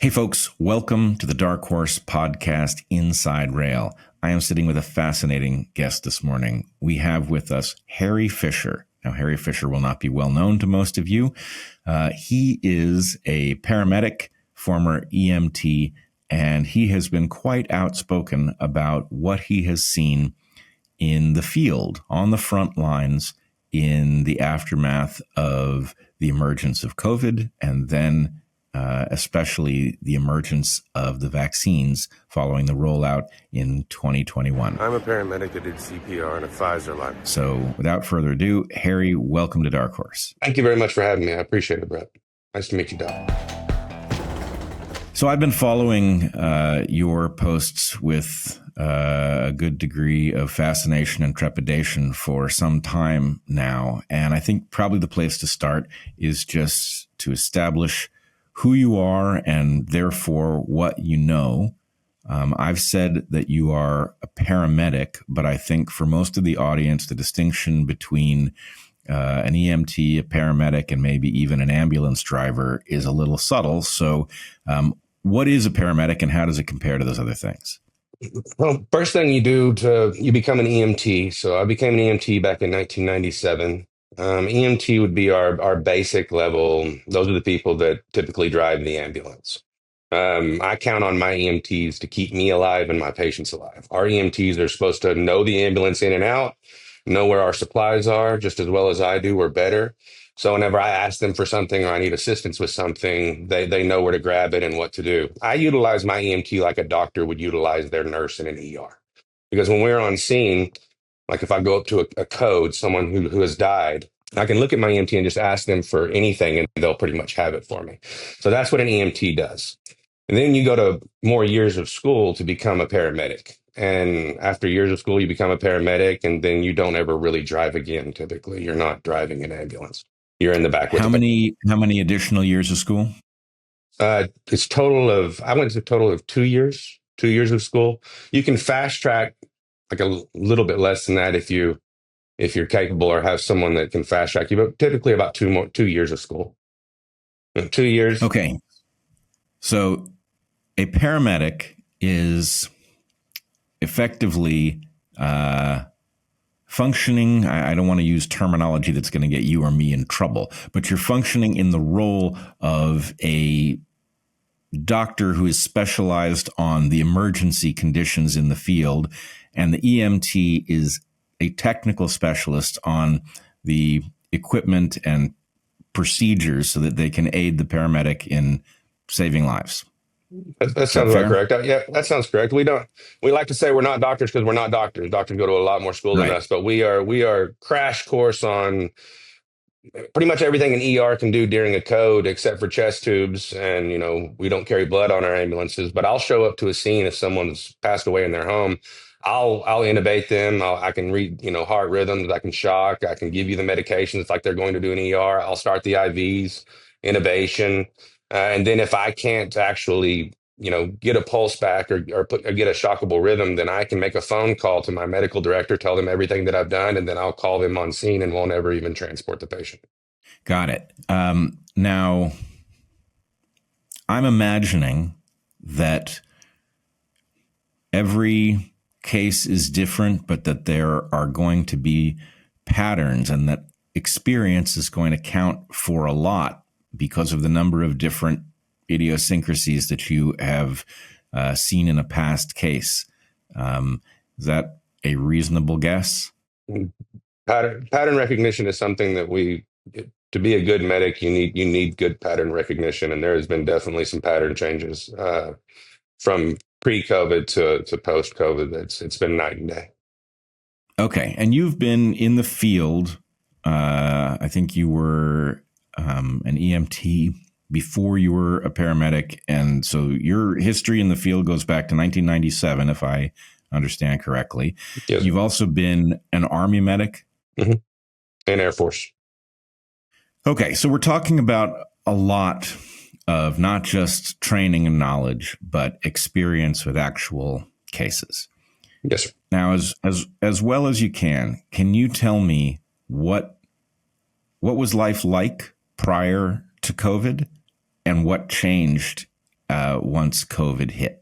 Hey folks, welcome to the DarkHorse podcast Inside Rail. I am sitting with a fascinating guest this morning. We have with us Harry Fisher. Now, Harry Fisher will not be well known to most of you. He is a paramedic, former EMT, and he has been quite outspoken about what he has seen in the field, on the front lines, in the aftermath of the emergence of COVID, and then especially the emergence of the vaccines following the rollout in 2021. I'm a paramedic that did CPR and a Pfizer line. So without further ado, Harry, welcome to DarkHorse. Thank you very much for having me. I appreciate it, Brett. Nice to meet you, Doc. So I've been following your posts with a good degree of fascination and trepidation for some time now. And I think probably the place to start is just to establish who you are and therefore what you know. I've said that you are a paramedic, but I think for most of the audience, the distinction between an EMT, a paramedic, and maybe even an ambulance driver is a little subtle. So what is a paramedic and how does it compare to those other things? Well, first thing you become an EMT. So I became an EMT back in 1997. EMT would be our basic level. Those are the people that typically drive the ambulance. I count on my EMTs to keep me alive and my patients alive. Our EMTs are supposed to know the ambulance in and out, know where our supplies are, just as well as I do or better. So whenever I ask them for something or I need assistance with something, they know where to grab it and what to do. I utilize my EMT like a doctor would utilize their nurse in an ER. Because when we're on scene, like if I go up to a code, someone who has died, I can look at my EMT and just ask them for anything and they'll pretty much have it for me. So that's what an EMT does. And then you go to more years of school to become a paramedic. And after years of school, you become a paramedic and then you don't ever really drive again. Typically, you're not driving an ambulance. You're in the back. How many additional years of school? I went to a total of 2 years, 2 years of school. You can fast track like a little bit less than that if you're capable or have someone that can fast track you, but typically about 2 years of school. 2 years. Okay. So a paramedic is effectively functioning. I don't want to use terminology that's going to get you or me in trouble, but you're functioning in the role of a doctor who is specialized on the emergency conditions in the field, and the EMT is a technical specialist on the equipment and procedures so that they can aid the paramedic in saving lives. That sounds about correct. Yeah, that sounds correct. We like to say we're not doctors because we're not doctors. Doctors go to a lot more school than us, but we are crash course on pretty much everything an ER can do during a code except for chest tubes. And, we don't carry blood on our ambulances, but I'll show up to a scene if someone's passed away in their home. I'll intubate them. I can read, heart rhythms. I can shock. I can give you the medications like they're going to do in ER. I'll start the IVs, intubation. And then if I can't actually, get a pulse back or get a shockable rhythm, then I can make a phone call to my medical director, tell them everything that I've done, and then I'll call them on scene and won't ever even transport the patient. Got it. Now, I'm imagining that every case is different, but that there are going to be patterns and that experience is going to count for a lot because of the number of different idiosyncrasies that you have seen in a past case. Is that a reasonable guess? Pattern recognition is something that to be a good medic, you need good pattern recognition. And there has been definitely some pattern changes from pre-COVID to post-COVID. It's been night and day. Okay. And you've been in the field. I think you were an EMT before you were a paramedic. And so your history in the field goes back to 1997, if I understand correctly. Yes. You've also been an Army medic? Mm-hmm. And Air Force. Okay. So we're talking about a lot of not just training and knowledge, but experience with actual cases. Yes, sir. Now, as well as you can you tell me what was life like prior to COVID and what changed once COVID hit.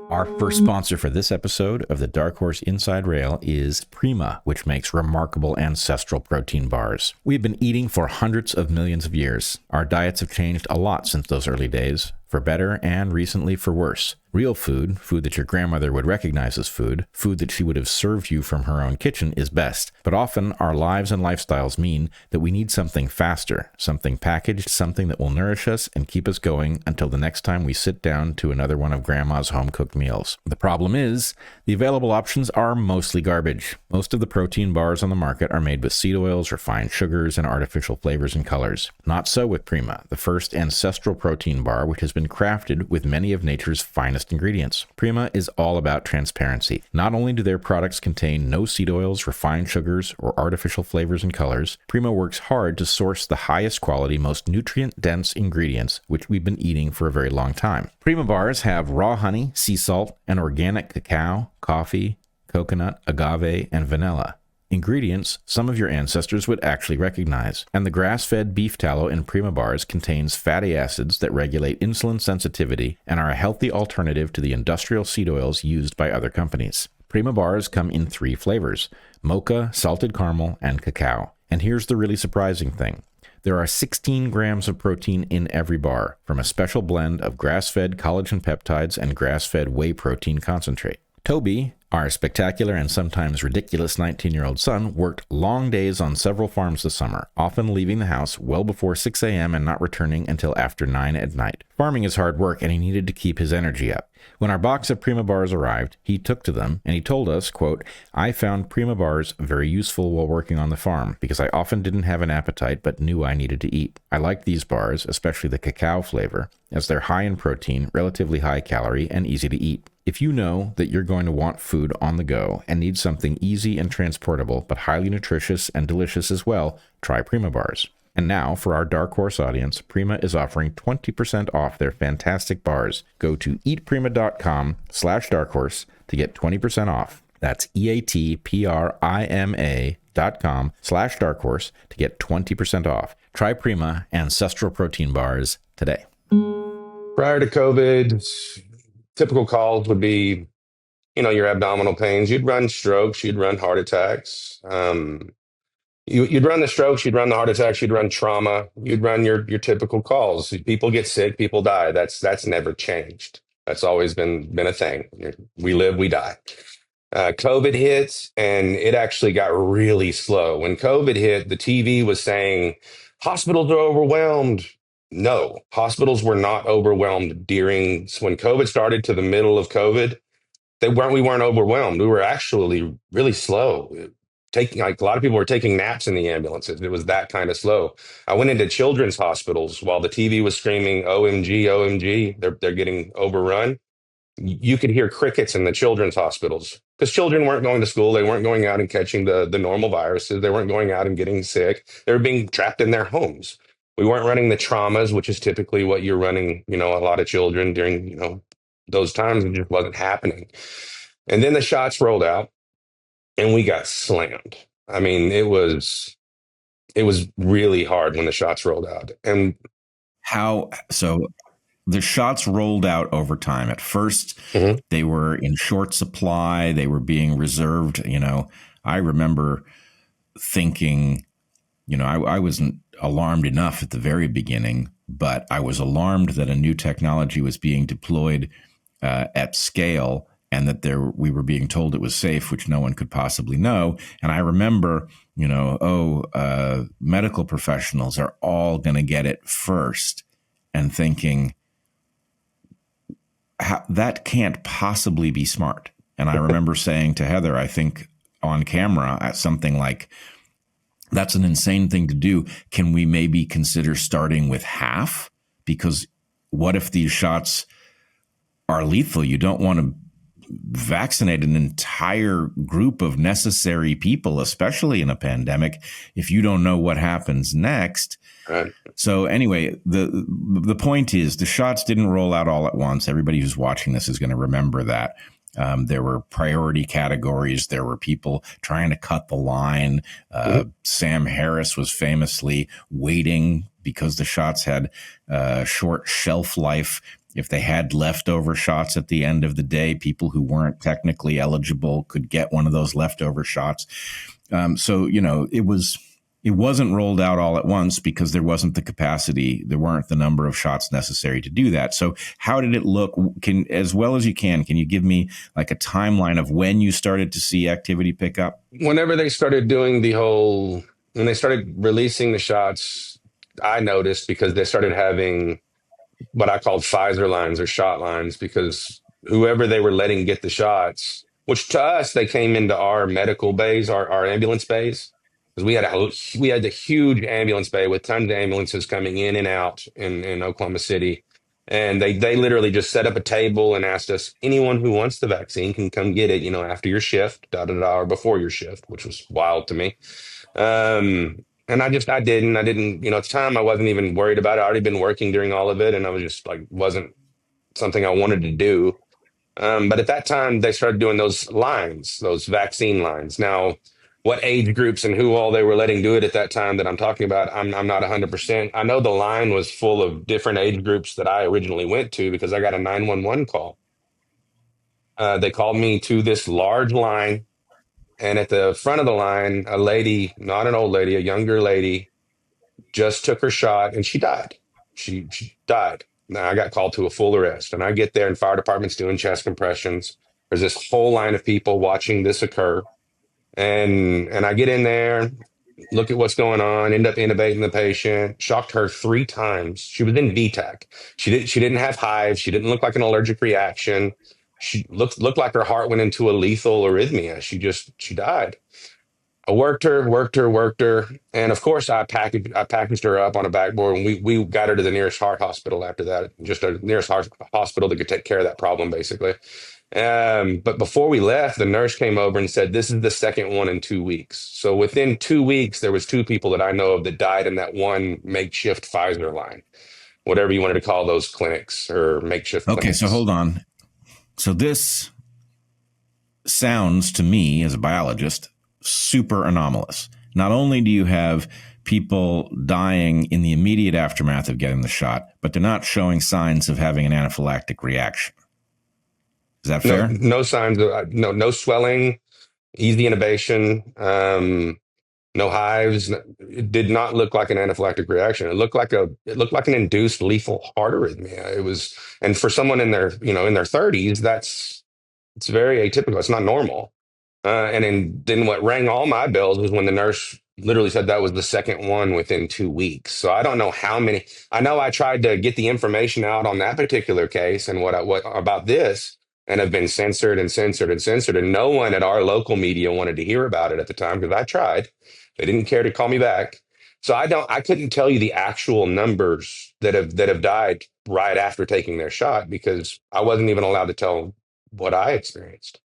Our first sponsor for this episode of the Dark Horse Inside Rail is Prima, which makes remarkable ancestral protein bars. We've been eating for hundreds of millions of years. Our diets have changed a lot since those early days, for better and recently for worse. Real food, food that your grandmother would recognize as food, food that she would have served you from her own kitchen is best. But often our lives and lifestyles mean that we need something faster, something packaged, something that will nourish us and keep us going until the next time we sit down to another one of grandma's home-cooked meals. The problem is, the available options are mostly garbage. Most of the protein bars on the market are made with seed oils, refined sugars, and artificial flavors and colors. Not so with Prima, the first ancestral protein bar which has been crafted with many of nature's finest ingredients. Prima is all about transparency. Not only do their products contain no seed oils, refined sugars, or artificial flavors and colors, Prima works hard to source the highest quality, most nutrient-dense ingredients which we've been eating for a very long time. Prima bars have raw honey, sea salt, and organic cacao, coffee, coconut, agave, and vanilla. Ingredients some of your ancestors would actually recognize. And the grass-fed beef tallow in Prima bars contains fatty acids that regulate insulin sensitivity and are a healthy alternative to the industrial seed oils used by other companies. Prima bars come in 3 flavors: mocha, salted caramel, and cacao. And here's the really surprising thing. There are 16 grams of protein in every bar, from a special blend of grass-fed collagen peptides and grass-fed whey protein concentrate. Toby, our spectacular and sometimes ridiculous 19-year-old son, worked long days on several farms this summer, often leaving the house well before 6 a.m. and not returning until after 9 at night. Farming is hard work, and he needed to keep his energy up. When our box of Prima bars arrived, he took to them, and he told us, quote, "I found Prima bars very useful while working on the farm, because I often didn't have an appetite but knew I needed to eat. I like these bars, especially the cacao flavor, as they're high in protein, relatively high calorie, and easy to eat. If you know that you're going to want food on the go and need something easy and transportable, but highly nutritious and delicious as well, try Prima bars." And now, for our Dark Horse audience, Prima is offering 20% off their fantastic bars. Go to eatprima.com/darkhorse to get 20% off. That's eatprima.com/darkhorse to get 20% off. Try Prima Ancestral Protein Bars today. Prior to COVID, typical calls would be, your abdominal pains. You'd run strokes, you'd run heart attacks. You'd run the strokes, you'd run the heart attacks, you'd run trauma, you'd run your typical calls. People get sick, people die. That's never changed. That's always been a thing. We live, we die. COVID hits, and it actually got really slow. When COVID hit, the TV was saying hospitals are overwhelmed. No, hospitals were not overwhelmed when COVID started to the middle of COVID. We weren't overwhelmed. We were actually really slow. A lot of people were taking naps in the ambulances. It was that kind of slow. I went into children's hospitals while the TV was screaming, "OMG, OMG, they're getting overrun." You could hear crickets in the children's hospitals because children weren't going to school. They weren't going out and catching the normal viruses. They weren't going out and getting sick. They were being trapped in their homes. We weren't running the traumas, which is typically what you're running, a lot of children during, those times. It just wasn't happening. And then the shots rolled out. And we got slammed. I mean, it was really hard when the shots rolled out. And so the shots rolled out over time. At first, they were in short supply. They were being reserved. I remember thinking, I wasn't alarmed enough at the very beginning, but I was alarmed that a new technology was being deployed at scale, and that we were being told it was safe, which no one could possibly know. And I remember, medical professionals are all going to get it first, and thinking, that can't possibly be smart. And I remember saying to Heather, I think on camera, at something like, "That's an insane thing to do. Can we maybe consider starting with half? Because what if these shots are lethal? You don't want to vaccinate an entire group of necessary people, especially in a pandemic, if you don't know what happens next." Right. So anyway, the point is, the shots didn't roll out all at once. Everybody who's watching this is going to remember that. There were priority categories. There were people trying to cut the line. Sam Harris was famously waiting because the shots had short shelf life If they had leftover shots at the end of the day, people who weren't technically eligible could get one of those leftover shots. So, it wasn't rolled out all at once because there wasn't the capacity. There weren't the number of shots necessary to do that. So how did it look? As well as you can you give me like a timeline of when you started to see activity pick up? Whenever they started doing when they started releasing the shots, I noticed because they started having what I called Pfizer lines or shot lines, because whoever they were letting get the shots, which to us, they came into our medical bays, our ambulance bays, because we had the huge ambulance bay with tons of ambulances coming in and out in Oklahoma City. And they literally just set up a table and asked us, anyone who wants the vaccine can come get it, after your shift, or before your shift, which was wild to me. And I didn't, at the time I wasn't even worried about it. I already been working during all of it. And I was just like, wasn't something I wanted to do. But at that time they started doing those lines, those vaccine lines. Now, what age groups and who all they were letting do it at that time that I'm talking about, I'm not 100%. I know the line was full of different age groups that I originally went to because I got a 911 call. They called me to this large line. And at the front of the line, a lady, not an old lady, a younger lady, just took her shot and she died. She died. Now I got called to a full arrest, and I get there and fire department's doing chest compressions. There's this whole line of people watching this occur. And I get in there, look at what's going on, end up intubating the patient, shocked her 3 times. She was in VTAC. She didn't have hives. She didn't look like an allergic reaction. She looked like her heart went into a lethal arrhythmia. She died. I worked her. And of course I packaged her up on a backboard, and we got her to the nearest heart hospital after that, just a nearest heart hospital that could take care of that problem, basically. But before we left, the nurse came over and said, this is the second one in 2 weeks. So within 2 weeks, there was 2 people that I know of that died in that one makeshift Pfizer line, whatever you wanted to call those clinics or makeshift clinics. Okay, so hold on. So this sounds to me as a biologist super anomalous. Not only do you have people dying in the immediate aftermath of getting the shot, but they're not showing signs of having an anaphylactic reaction. Is that fair? No signs of no swelling, easy intubation, no hives. It did not look like an anaphylactic reaction. It looked like an induced lethal heart arrhythmia. It was, and for someone in their 30s, it's very atypical. It's not normal. And then what rang all my bells was when the nurse literally said that was the second one within 2 weeks. So I don't know how many. I know I tried to get the information out on that particular case and what about this, and have been censored and censored and censored. And no one at our local media wanted to hear about it at the time because I tried. They didn't care to call me back. So I couldn't tell you the actual numbers that have died right after taking their shot because I wasn't even allowed to tell what I experienced.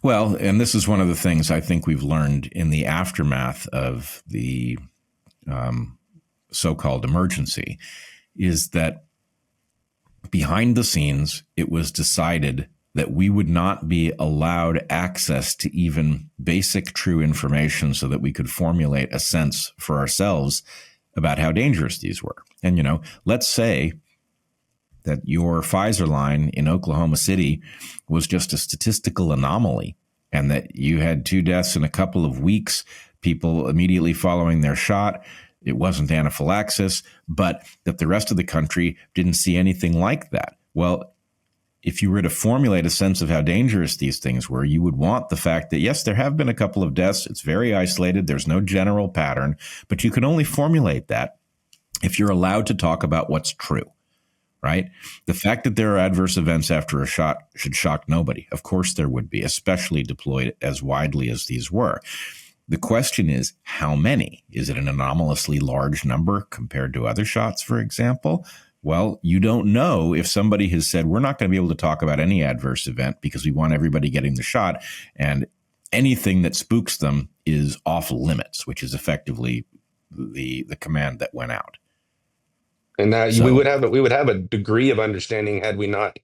Well, and this is one of the things I think we've learned in the aftermath of the so-called emergency is that behind the scenes, it was decided that we would not be allowed access to even basic true information so that we could formulate a sense for ourselves about how dangerous these were. And, let's say that your Pfizer line in Oklahoma City was just a statistical anomaly and that you had 2 deaths in a couple of weeks, people immediately following their shot. It wasn't anaphylaxis, but that the rest of the country didn't see anything like that. Well, if you were to formulate a sense of how dangerous these things were, you would want the fact that, yes, there have been a couple of deaths. It's very isolated. There's no general pattern, but you can only formulate that if you're allowed to talk about what's true. Right? The fact that there are adverse events after a shot should shock nobody. Of course there would be, especially deployed as widely as these were. The question is, how many? Is it an anomalously large number compared to other shots, for example? Well, you don't know if somebody has said, we're not going to be able to talk about any adverse event because we want everybody getting the shot, and anything that spooks them is off limits, which is effectively the command that went out. And we would have a degree of understanding had we not.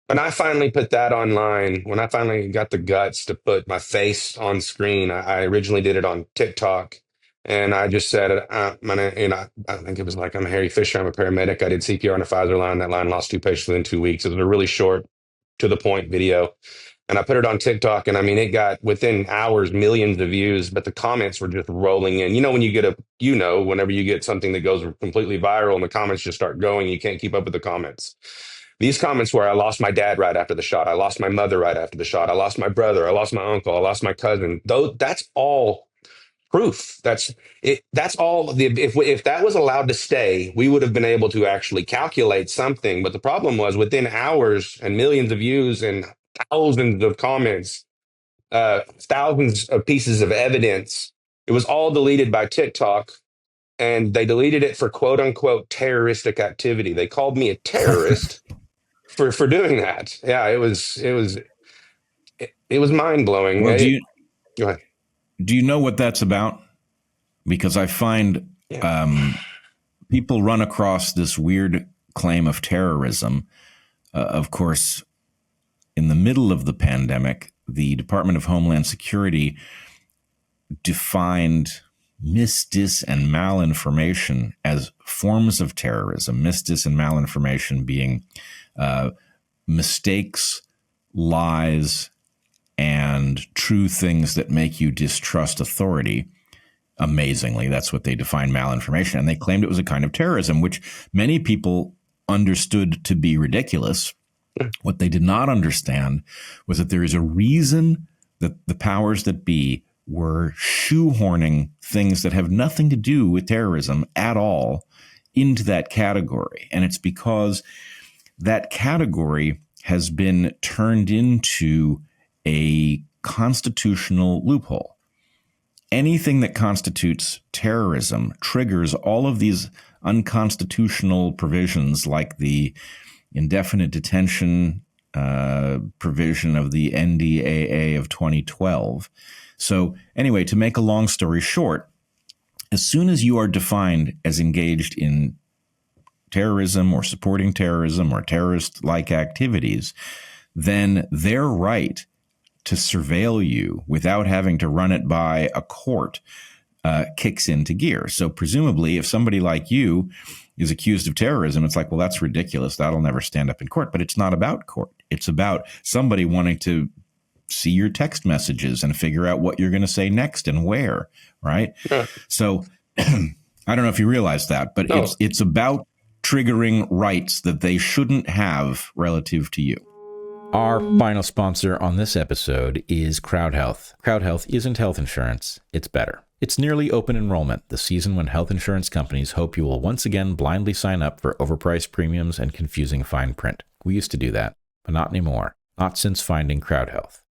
When I finally put that online, when I finally got the guts to put my face on screen, I originally did it on TikTok, And I just said, I think it was like, I'm Harry Fisher. I'm a paramedic. I did CPR on a Pfizer line. That line lost 2 patients within 2 weeks. It was a really short, to the point video. And I put it on TikTok, and I mean, it got within hours millions of views, but the comments were just rolling in. When you get whenever you get something that goes completely viral and the comments just start going, you can't keep up with the comments. These comments were, I lost my dad right after the shot. I lost my mother right after the shot. I lost my brother. I lost my uncle. I lost my cousin. That's all proof. That's it. That's all. If that was allowed to stay, we would have been able to actually calculate something. But the problem was, within hours and millions of views and thousands of comments, thousands of pieces of evidence, it was all deleted by TikTok, and they deleted it for quote unquote terroristic activity. They called me a terrorist for doing that. Yeah, it was mind blowing. Well, Go ahead. Do you know what that's about? Because I find people run across this weird claim of terrorism. Of course, in the middle of the pandemic, the Department of Homeland Security defined misdis and malinformation as forms of terrorism. Misdis and malinformation being mistakes, lies, and true things that make you distrust authority. Amazingly, that's what they define malinformation. And they claimed it was a kind of terrorism, which many people understood to be ridiculous. What they did not understand was that there is a reason that the powers that be were shoehorning things that have nothing to do with terrorism at all into that category. And it's because that category has been turned into a constitutional loophole. Anything that constitutes terrorism triggers all of these unconstitutional provisions, like the indefinite detention provision of the NDAA of 2012. So anyway, to make a long story short, as soon as you are defined as engaged in terrorism or supporting terrorism or terrorist-like activities, then their right to surveil you without having to run it by a court kicks into gear. So presumably, if somebody like you is accused of terrorism, it's like, well, that's ridiculous. That'll never stand up in court. But it's not about court. It's about somebody wanting to see your text messages and figure out what you're going to say next and where, right? Yeah. So I don't know if you realize that, but it's about triggering rights that they shouldn't have relative to you. Our final sponsor on this episode is CrowdHealth. CrowdHealth isn't health insurance, it's better. It's nearly open enrollment, the season when health insurance companies hope you will once again blindly sign up for overpriced premiums and confusing fine print. We used to do that, but not anymore. Not since finding CrowdHealth.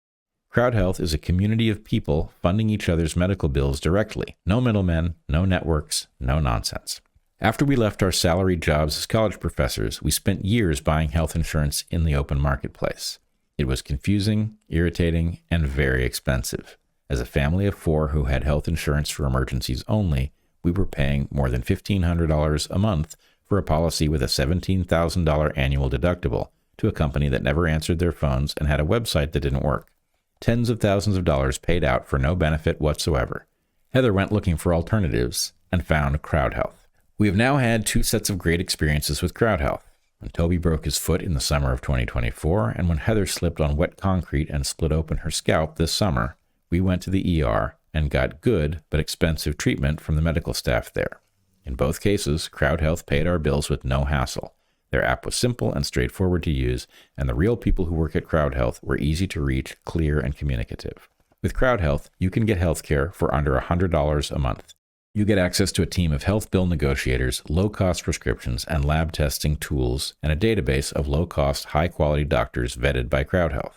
CrowdHealth is a community of people funding each other's medical bills directly. No middlemen, no networks, no nonsense. After we left our salaried jobs as college professors, we spent years buying health insurance in the open marketplace. It was confusing, irritating, and very expensive. As a family of 4 who had health insurance for emergencies only, we were paying more than $1,500 a month for a policy with a $17,000 annual deductible to a company that never answered their phones and had a website that didn't work. Tens of thousands of dollars paid out for no benefit whatsoever. Heather went looking for alternatives and found CrowdHealth. We have now had 2 sets of great experiences with CrowdHealth. When Toby broke his foot in the summer of 2024, and when Heather slipped on wet concrete and split open her scalp this summer, we went to the ER and got good but expensive treatment from the medical staff there. In both cases, CrowdHealth paid our bills with no hassle. Their app was simple and straightforward to use, and the real people who work at CrowdHealth were easy to reach, clear, and communicative. With CrowdHealth, you can get healthcare for under $100 a month. You get access to a team of health bill negotiators, low-cost prescriptions, and lab testing tools, and a database of low-cost, high-quality doctors vetted by CrowdHealth.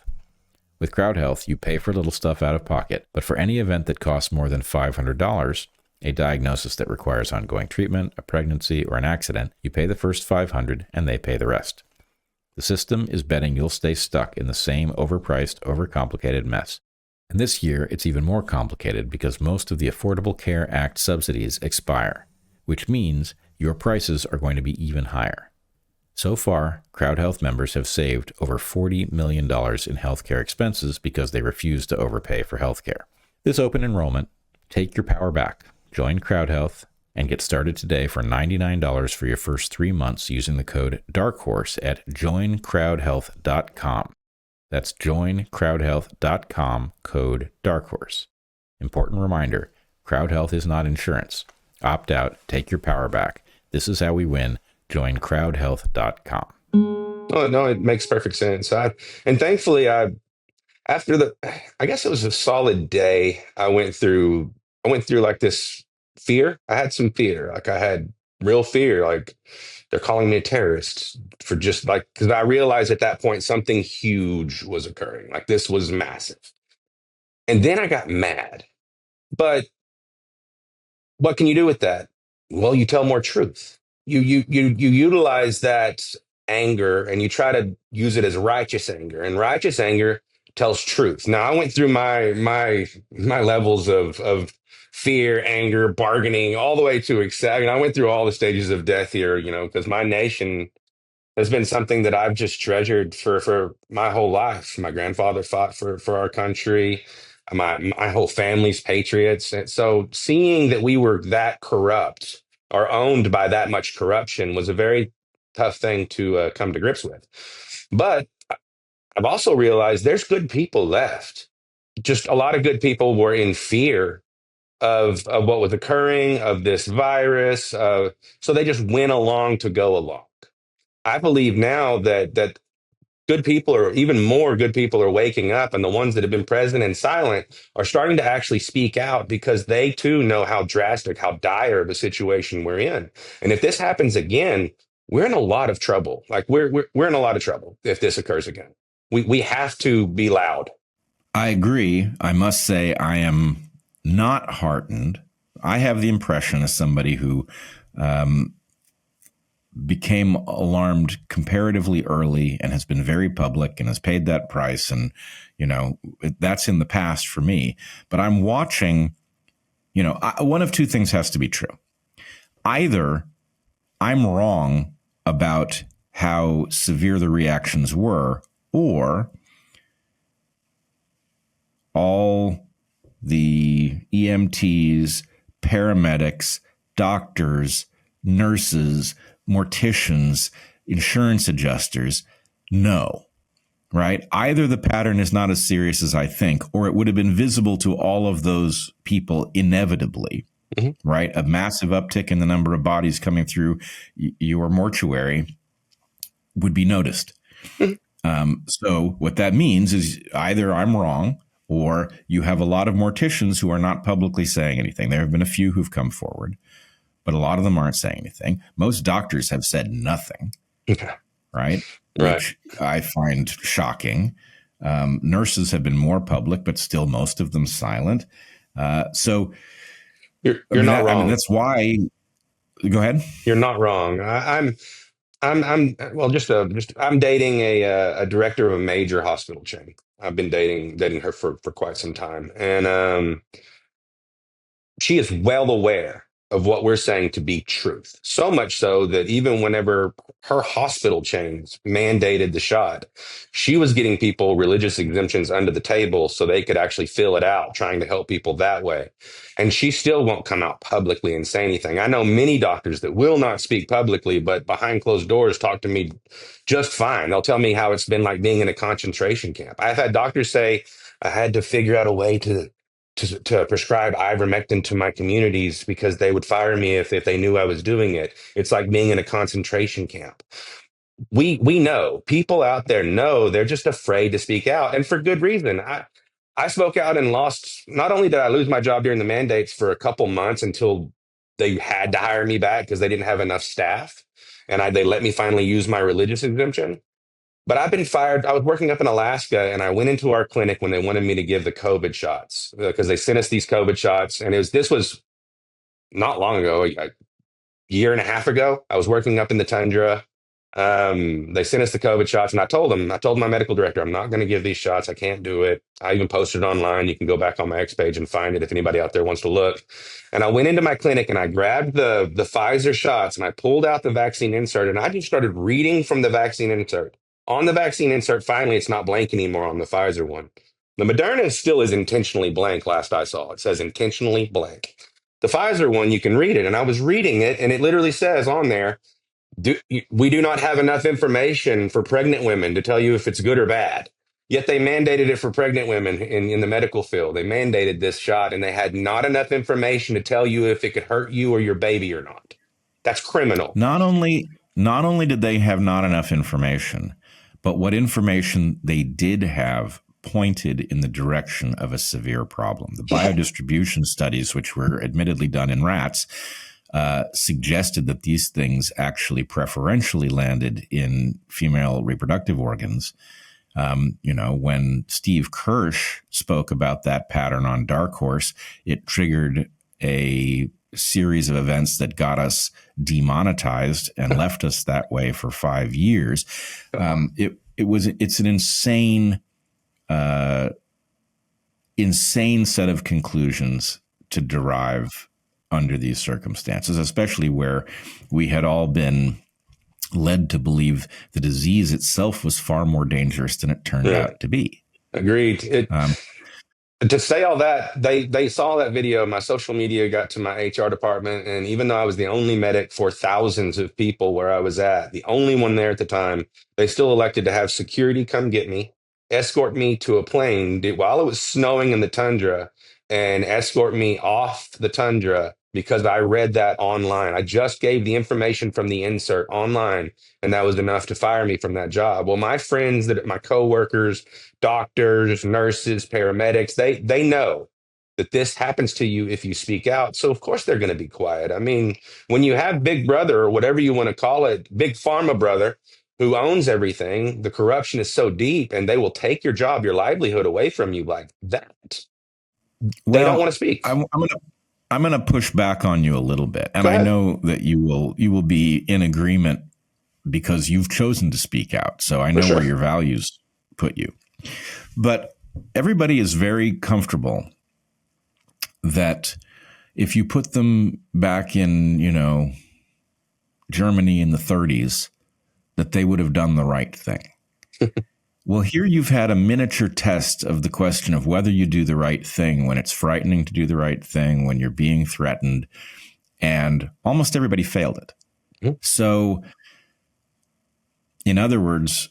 With CrowdHealth, you pay for little stuff out of pocket, but for any event that costs more than $500, a diagnosis that requires ongoing treatment, a pregnancy, or an accident, you pay the first $500 and they pay the rest. The system is betting you'll stay stuck in the same overpriced, overcomplicated mess. And this year, it's even more complicated because most of the Affordable Care Act subsidies expire, which means your prices are going to be even higher. So far, CrowdHealth members have saved over $40 million in healthcare expenses because they refuse to overpay for healthcare. This open enrollment, take your power back. Join CrowdHealth and get started today for $99 for your first 3 months using the code DarkHorse at joincrowdhealth.com. That's joincrowdhealth.com, code DarkHorse. Important reminder, CrowdHealth is not insurance. Opt out, take your power back. This is how we win. Join crowdhealth.com. Oh, no, it makes perfect sense. And thankfully, after I guess it was a solid day. I went through like this fear. I had some fear. Like I had real fear. Like they're calling me a terrorist for just like, because I realized at that point something huge was occurring. Like this was massive. And then I got mad. But what can you do with that? Well, you tell more truth. You utilize that anger and you try to use it as righteous anger. And righteous anger tells truth. Now, I went through my levels of fear, anger, bargaining, all the way to accept. I went through all the stages of death here, because my nation has been something that I've just treasured for my whole life. My grandfather fought for our country. My whole family's patriots. And so seeing that we were that corrupt or owned by that much corruption was a very tough thing to come to grips with. But I've also realized there's good people left. Just a lot of good people were in fear of what was occurring, of this virus. So they just went along to go along. I believe now that good people, or even more good people, are waking up, and the ones that have been present and silent are starting to actually speak out because they too know how drastic, how dire of a situation we're in. And if this happens again, we're in a lot of trouble. Like we're in a lot of trouble if this occurs again. We have to be loud. I agree. I must say I am not heartened. I have the impression, as somebody who became alarmed comparatively early and has been very public and has paid that price. And, that's in the past for me. But I'm watching, one of two things has to be true. Either I'm wrong about how severe the reactions were, or all the EMTs, paramedics, doctors, nurses, morticians, insurance adjusters know, right? Either the pattern is not as serious as I think, or it would have been visible to all of those people inevitably, right? A massive uptick in the number of bodies coming through your mortuary would be noticed. So what that means is either I'm wrong, or you have a lot of morticians who are not publicly saying anything. There have been a few who've come forward, but a lot of them aren't saying anything. Most doctors have said nothing, right? Which I find shocking. Nurses have been more public, but still most of them silent. So you're not wrong. That's why. Go ahead. You're not wrong. I'm dating a director of a major hospital chain. I've been dating her for quite some time, and she is well aware of what we're saying to be truth. So much so that even whenever her hospital chains mandated the shot, she was getting people religious exemptions under the table so they could actually fill it out, trying to help people that way. And she still won't come out publicly and say anything. I know many doctors that will not speak publicly, but behind closed doors talk to me just fine. They'll tell me how it's been like being in a concentration camp. I've had doctors say, I had to figure out a way to prescribe ivermectin to my communities because they would fire me if they knew I was doing it. It's like being in a concentration camp. We know, people out there know, they're just afraid to speak out, and for good reason. I spoke out and lost. Not only did I lose my job during the mandates for a couple months until they had to hire me back because they didn't have enough staff, and they let me finally use my religious exemption. But I've been fired. I was working up in Alaska, and I went into our clinic when they wanted me to give the COVID shots because they sent us these COVID shots. And this was not long ago, a year and a half ago. I was working up in the tundra. They sent us the COVID shots, and I told my medical director, I'm not going to give these shots. I can't do it. I even posted it online. You can go back on my X page and find it if anybody out there wants to look. And I went into my clinic and I grabbed the Pfizer shots and I pulled out the vaccine insert and I just started reading from the vaccine insert. On the vaccine insert, finally, it's not blank anymore on the Pfizer one. The Moderna still is intentionally blank, last I saw. It says intentionally blank. The Pfizer one, you can read it. And I was reading it, and it literally says on there, we do not have enough information for pregnant women to tell you if it's good or bad. Yet they mandated it for pregnant women in the medical field. They mandated this shot, and they had not enough information to tell you if it could hurt you or your baby or not. That's criminal. Not only did they have not enough information, but what information they did have pointed in the direction of a severe problem. The biodistribution studies, which were admittedly done in rats, suggested that these things actually preferentially landed in female reproductive organs. When Steve Kirsch spoke about that pattern on DarkHorse, it triggered a series of events that got us demonetized and left us that way for 5 years. It's an insane set of conclusions to derive under these circumstances, especially where we had all been led to believe the disease itself was far more dangerous than it turned out to be. Agreed. To say all that, they saw that video. My social media got to my HR department, and even though I was the only medic for thousands of people where I was at, the only one there at the time, they still elected to have security come get me, escort me to a plane while it was snowing in the tundra, and escort me off the tundra because I read that online. I just gave the information from the insert online, and that was enough to fire me from that job. Well, my friends, my coworkers, doctors, nurses, paramedics, they know that this happens to you if you speak out. So of course they're going to be quiet. I mean, when you have Big Brother or whatever you want to call it, Big Pharma Brother, who owns everything, the corruption is so deep, and they will take your job, your livelihood away from you like that. They don't want to speak. I'm going to push back on you a little bit, and I know that you will be in agreement because you've chosen to speak out. So I know where your values put you. But everybody is very comfortable that if you put them back in, Germany in the 30s, that they would have done the right thing. Well, here you've had a miniature test of the question of whether you do the right thing when it's frightening to do the right thing, when you're being threatened, and almost everybody failed it. Mm-hmm. So, in other words,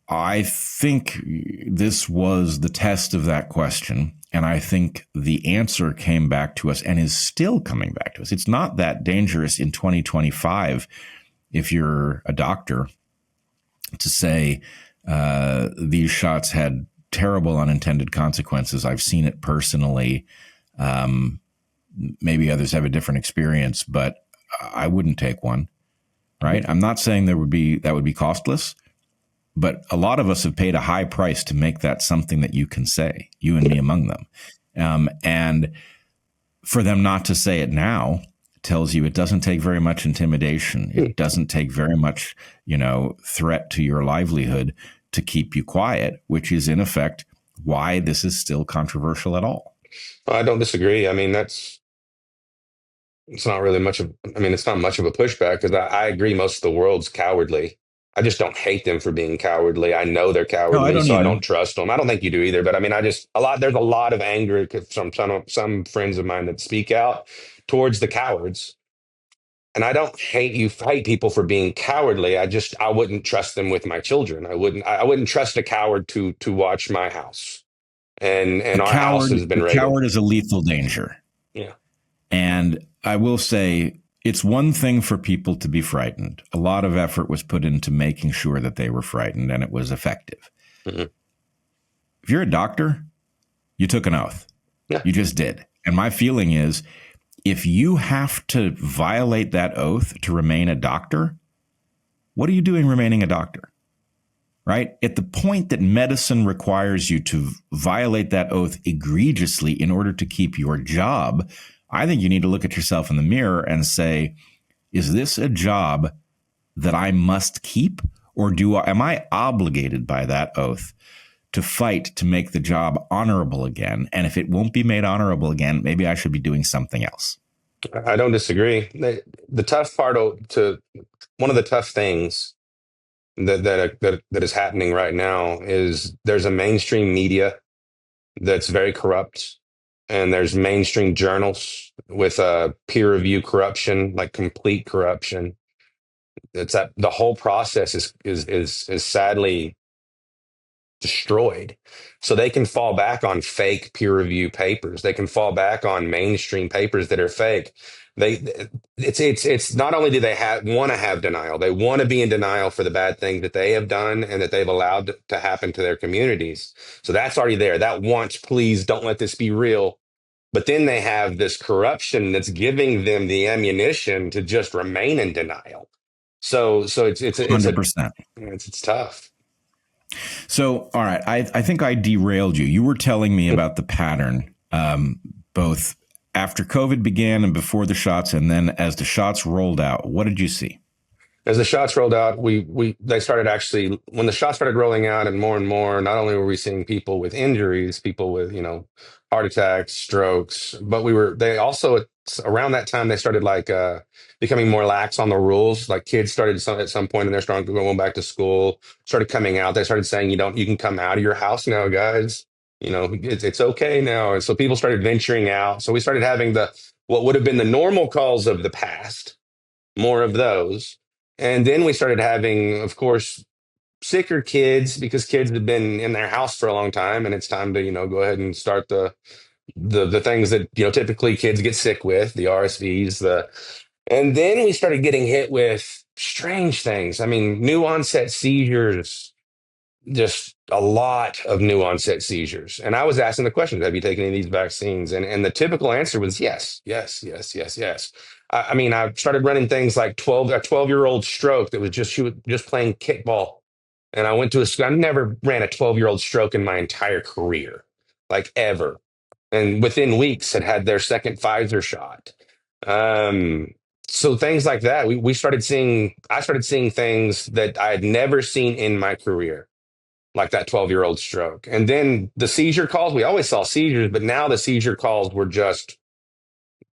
I think this was the test of that question, and I think the answer came back to us and is still coming back to us. It's not that dangerous in 2025 if you're a doctor to say these shots had terrible unintended consequences. I've seen it personally. Maybe others have a different experience, but I wouldn't take one, right? I'm not saying that would be costless, but a lot of us have paid a high price to make that something that you can say, you and me among them. And for them not to say it now tells you it doesn't take very much intimidation. It doesn't take very much, threat to your livelihood to keep you quiet, which is in effect why this is still controversial at all. I don't disagree. I mean, it's not much of a pushback because I agree most of the world's cowardly. I just don't hate them for being cowardly. I know they're cowardly, I don't trust them. I don't think you do either. But I mean, there's a lot of anger from some friends of mine that speak out towards the cowards. And I don't hate people for being cowardly. I wouldn't trust them with my children. I wouldn't trust a coward to watch my house. And our house has been raided. A coward is a lethal danger. Yeah. And I will say, it's one thing for people to be frightened. A lot of effort was put into making sure that they were frightened, and it was effective. Mm-hmm. If you're a doctor, you took an oath. Yeah. You just did. And my feeling is, if you have to violate that oath to remain a doctor, what are you doing remaining a doctor? Right? At the point that medicine requires you to violate that oath egregiously in order to keep your job, I think you need to look at yourself in the mirror and say, is this a job that I must keep? Or am I obligated by that oath to fight to make the job honorable again? And if it won't be made honorable again, maybe I should be doing something else. I don't disagree. The tough part one of the tough things that is happening right now is there's a mainstream media that's very corrupt. and there's mainstream journals with peer review corruption, like complete corruption. It's that the whole process is sadly destroyed. So they can fall back on fake peer review papers. They can fall back on mainstream papers that are fake. They it's not only do they want to have denial, they want to be in denial for the bad things that they have done and that they've allowed to happen to their communities. So that's already there. That wants, please don't let this be real. But then they have this corruption that's giving them the ammunition to just remain in denial. So it's tough. So, all right, I think I derailed you. You were telling me about the pattern, both after COVID began and before the shots, and then as the shots rolled out. What did you see? As the shots rolled out, they started actually, when the shots started rolling out and more, not only were we seeing people with injuries, people with, heart attacks, strokes, but they also, around that time, they started becoming more lax on the rules. Like kids started at some point in their strong going back to school, started coming out. They started saying, you can come out of your house now, guys. It's okay now. And so people started venturing out. So we started having what would have been the normal calls of the past, more of those. And then we started having, of course, sicker kids because kids had been in their house for a long time, and it's time to, go ahead and start the things that, typically kids get sick with, the RSVs, and then we started getting hit with strange things. I mean, new onset seizures, just a lot of new onset seizures. And I was asking the question, have you taken any of these vaccines? And the typical answer was yes, yes, yes, yes, yes. I mean, I started running things like a 12-year-old stroke that she was just playing kickball. And I went to I never ran a 12-year-old stroke in my entire career, like ever. And within weeks had their second Pfizer shot. So things like that, I started seeing things that I had never seen in my career, like that 12-year-old stroke. And then the seizure calls, we always saw seizures, but now the seizure calls were just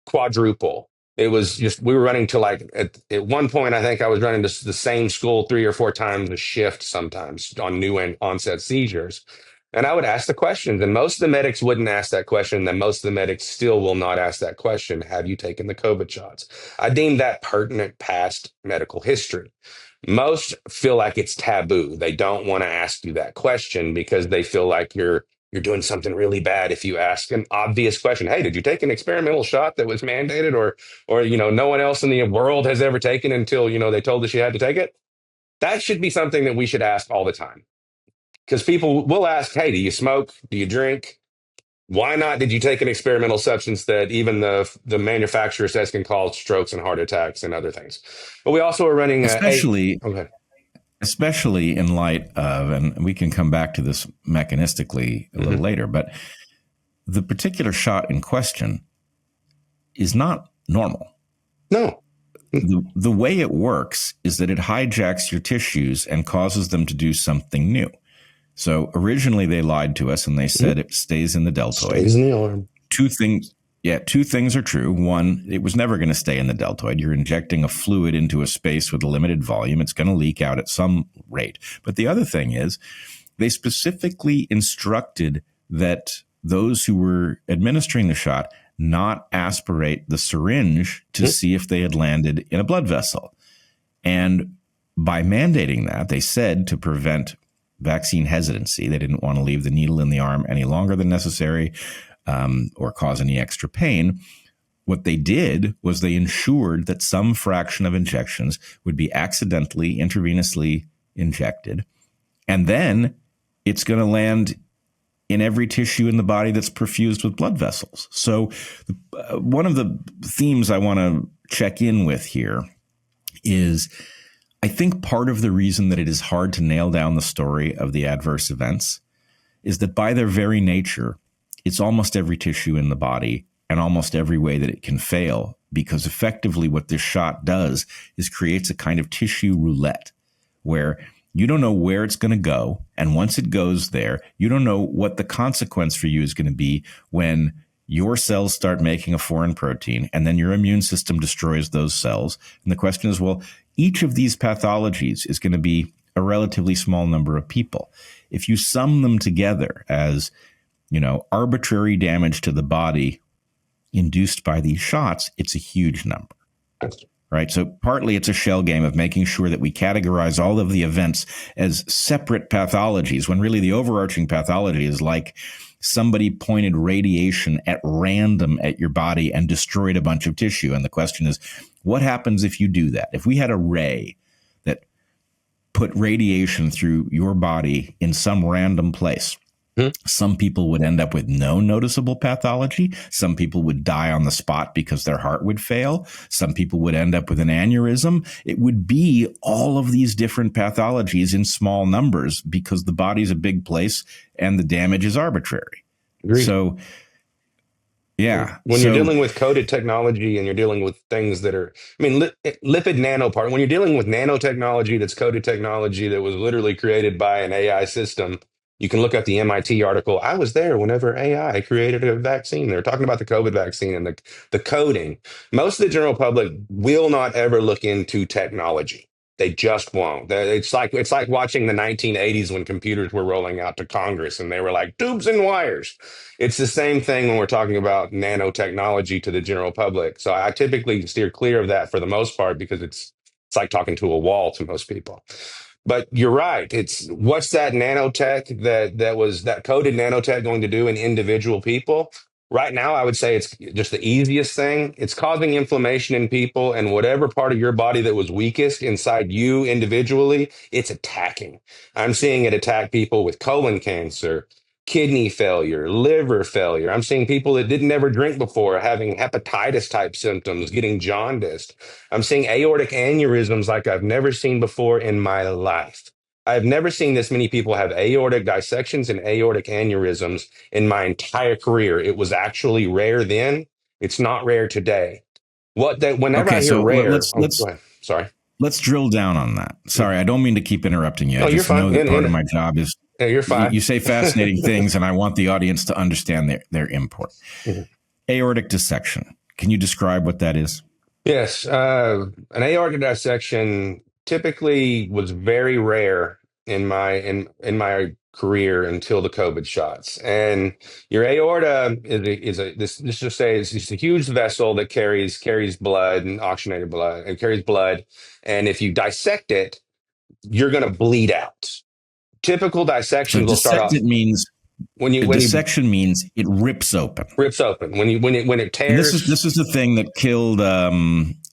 quadruple. It was just, we were running to at one point, I think I was running to the same school 3 or 4 times a shift sometimes on new onset seizures. And I would ask the questions, and most of the medics wouldn't ask that question. Then most of the medics still will not ask that question. Have you taken the COVID shots? I deem that pertinent past medical history. Most feel like it's taboo. They don't want to ask you that question because they feel like you're doing something really bad if you ask an obvious question. Hey, did you take an experimental shot that was mandated or no one else in the world has ever taken until, they told us you had to take it? That should be something that we should ask all the time. Because people will ask, hey, do you smoke? Do you drink? Why not did you take an experimental substance that even the manufacturer says can cause strokes and heart attacks and other things? But we also are running especially in light of, and we can come back to this mechanistically a little later, but the particular shot in question is not normal. No. The way it works is that it hijacks your tissues and causes them to do something new. So originally they lied to us and they said it stays in the deltoid. Stays in the arm. Two things are true. One, it was never going to stay in the deltoid. You're injecting a fluid into a space with a limited volume. It's going to leak out at some rate. But the other thing is they specifically instructed that those who were administering the shot not aspirate the syringe to see if they had landed in a blood vessel. And by mandating that, they said to prevent vaccine hesitancy. They didn't want to leave the needle in the arm any longer than necessary or cause any extra pain. What they did was they ensured that some fraction of injections would be accidentally intravenously injected. And then it's going to land in every tissue in the body that's perfused with blood vessels. So one of the themes I want to check in with here is I think part of the reason that it is hard to nail down the story of the adverse events is that by their very nature, it's almost every tissue in the body and almost every way that it can fail, because effectively what this shot does is creates a kind of tissue roulette where you don't know where it's going to go. And once it goes there, you don't know what the consequence for you is going to be when your cells start making a foreign protein, and then your immune system destroys those cells. And the question is, well, each of these pathologies is going to be a relatively small number of people. If you sum them together as arbitrary damage to the body induced by these shots, it's a huge number. Right. So partly it's a shell game of making sure that we categorize all of the events as separate pathologies when really the overarching pathology is like somebody pointed radiation at random at your body and destroyed a bunch of tissue. And the question is, what happens if you do that? If we had a ray that put radiation through your body in some random place, some people would end up with no noticeable pathology. Some people would die on the spot because their heart would fail. Some people would end up with an aneurysm. It would be all of these different pathologies in small numbers because the body's a big place and the damage is arbitrary. Agreed. So, yeah. When you're dealing with coded technology and you're dealing with things that are, lipid nanopart, when you're dealing with nanotechnology that's coded technology that was literally created by an AI system, you can look up the MIT article. I was there whenever AI created a vaccine. They're talking about the COVID vaccine and the coding. Most of the general public will not ever look into technology. They just won't. It's like watching the 1980s when computers were rolling out to Congress and they were like tubes and wires. It's the same thing when we're talking about nanotechnology to the general public. So I typically steer clear of that for the most part because it's like talking to a wall to most people. But you're right. It's what's that nanotech that coded nanotech going to do in individual people? Right now, I would say it's just the easiest thing. It's causing inflammation in people, and whatever part of your body that was weakest inside you individually, it's attacking. I'm seeing it attack people with colon cancer, kidney failure, liver failure. I'm seeing people that didn't ever drink before having hepatitis type symptoms, getting jaundiced. I'm seeing aortic aneurysms like I've never seen before in my life. I've never seen this many people have aortic dissections and aortic aneurysms in my entire career. It was actually rare then. It's not rare today. Whenever I hear rare, go ahead. Sorry. Let's drill down on that. Sorry, I don't mean to keep interrupting you. I just know that part of my job is you're fine. You say fascinating things, and I want the audience to understand their import. Mm-hmm. Aortic dissection. Can you describe what that is? Yes. An aortic dissection typically was very rare in my career until the COVID shots. And your aorta is a huge vessel that carries blood and oxygenated blood. It carries blood, and if you dissect it, you're going to bleed out. Typical dissections will start off. Means dissection means it rips open. Rips open when it tears. And this is the thing that killed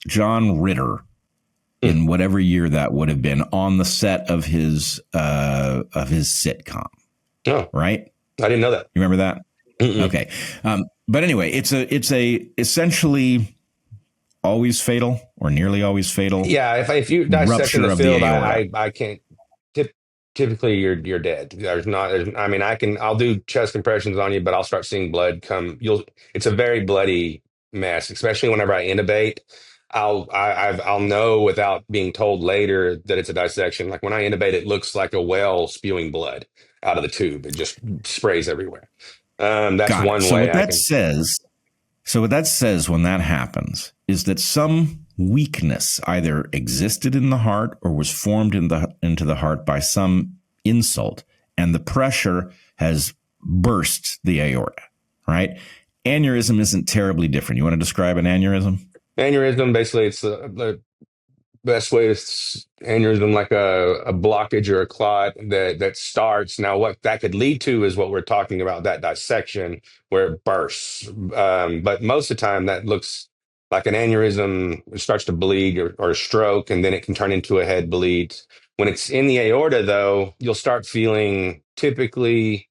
John Ritter in whatever year that would have been on the set of his sitcom. Oh, right. I didn't know that. You remember that? Mm-mm. Okay, but anyway, it's a essentially always fatal or nearly always fatal. Yeah, if you dissect in the field, I can't. Typically, you're dead. I'll do chest compressions on you, but I'll start seeing blood come. It's a very bloody mess, especially whenever I intubate. I'll know without being told later that it's a dissection. Like when I intubate, it looks like a well spewing blood out of the tube. It just sprays everywhere. That's one way. So what that says when that happens is that some weakness either existed in the heart or was formed into the heart by some insult, and the pressure has burst the aorta, right? Aneurysm isn't terribly different. You want to describe an aneurysm? Aneurysm, basically, it's the best way is aneurysm, like a blockage or a clot that starts. Now, what that could lead to is what we're talking about, that dissection where it bursts. But most of the time, that looks like an aneurysm. It starts to bleed or a stroke, and then it can turn into a head bleed. When it's in the aorta, though, you'll start feeling typically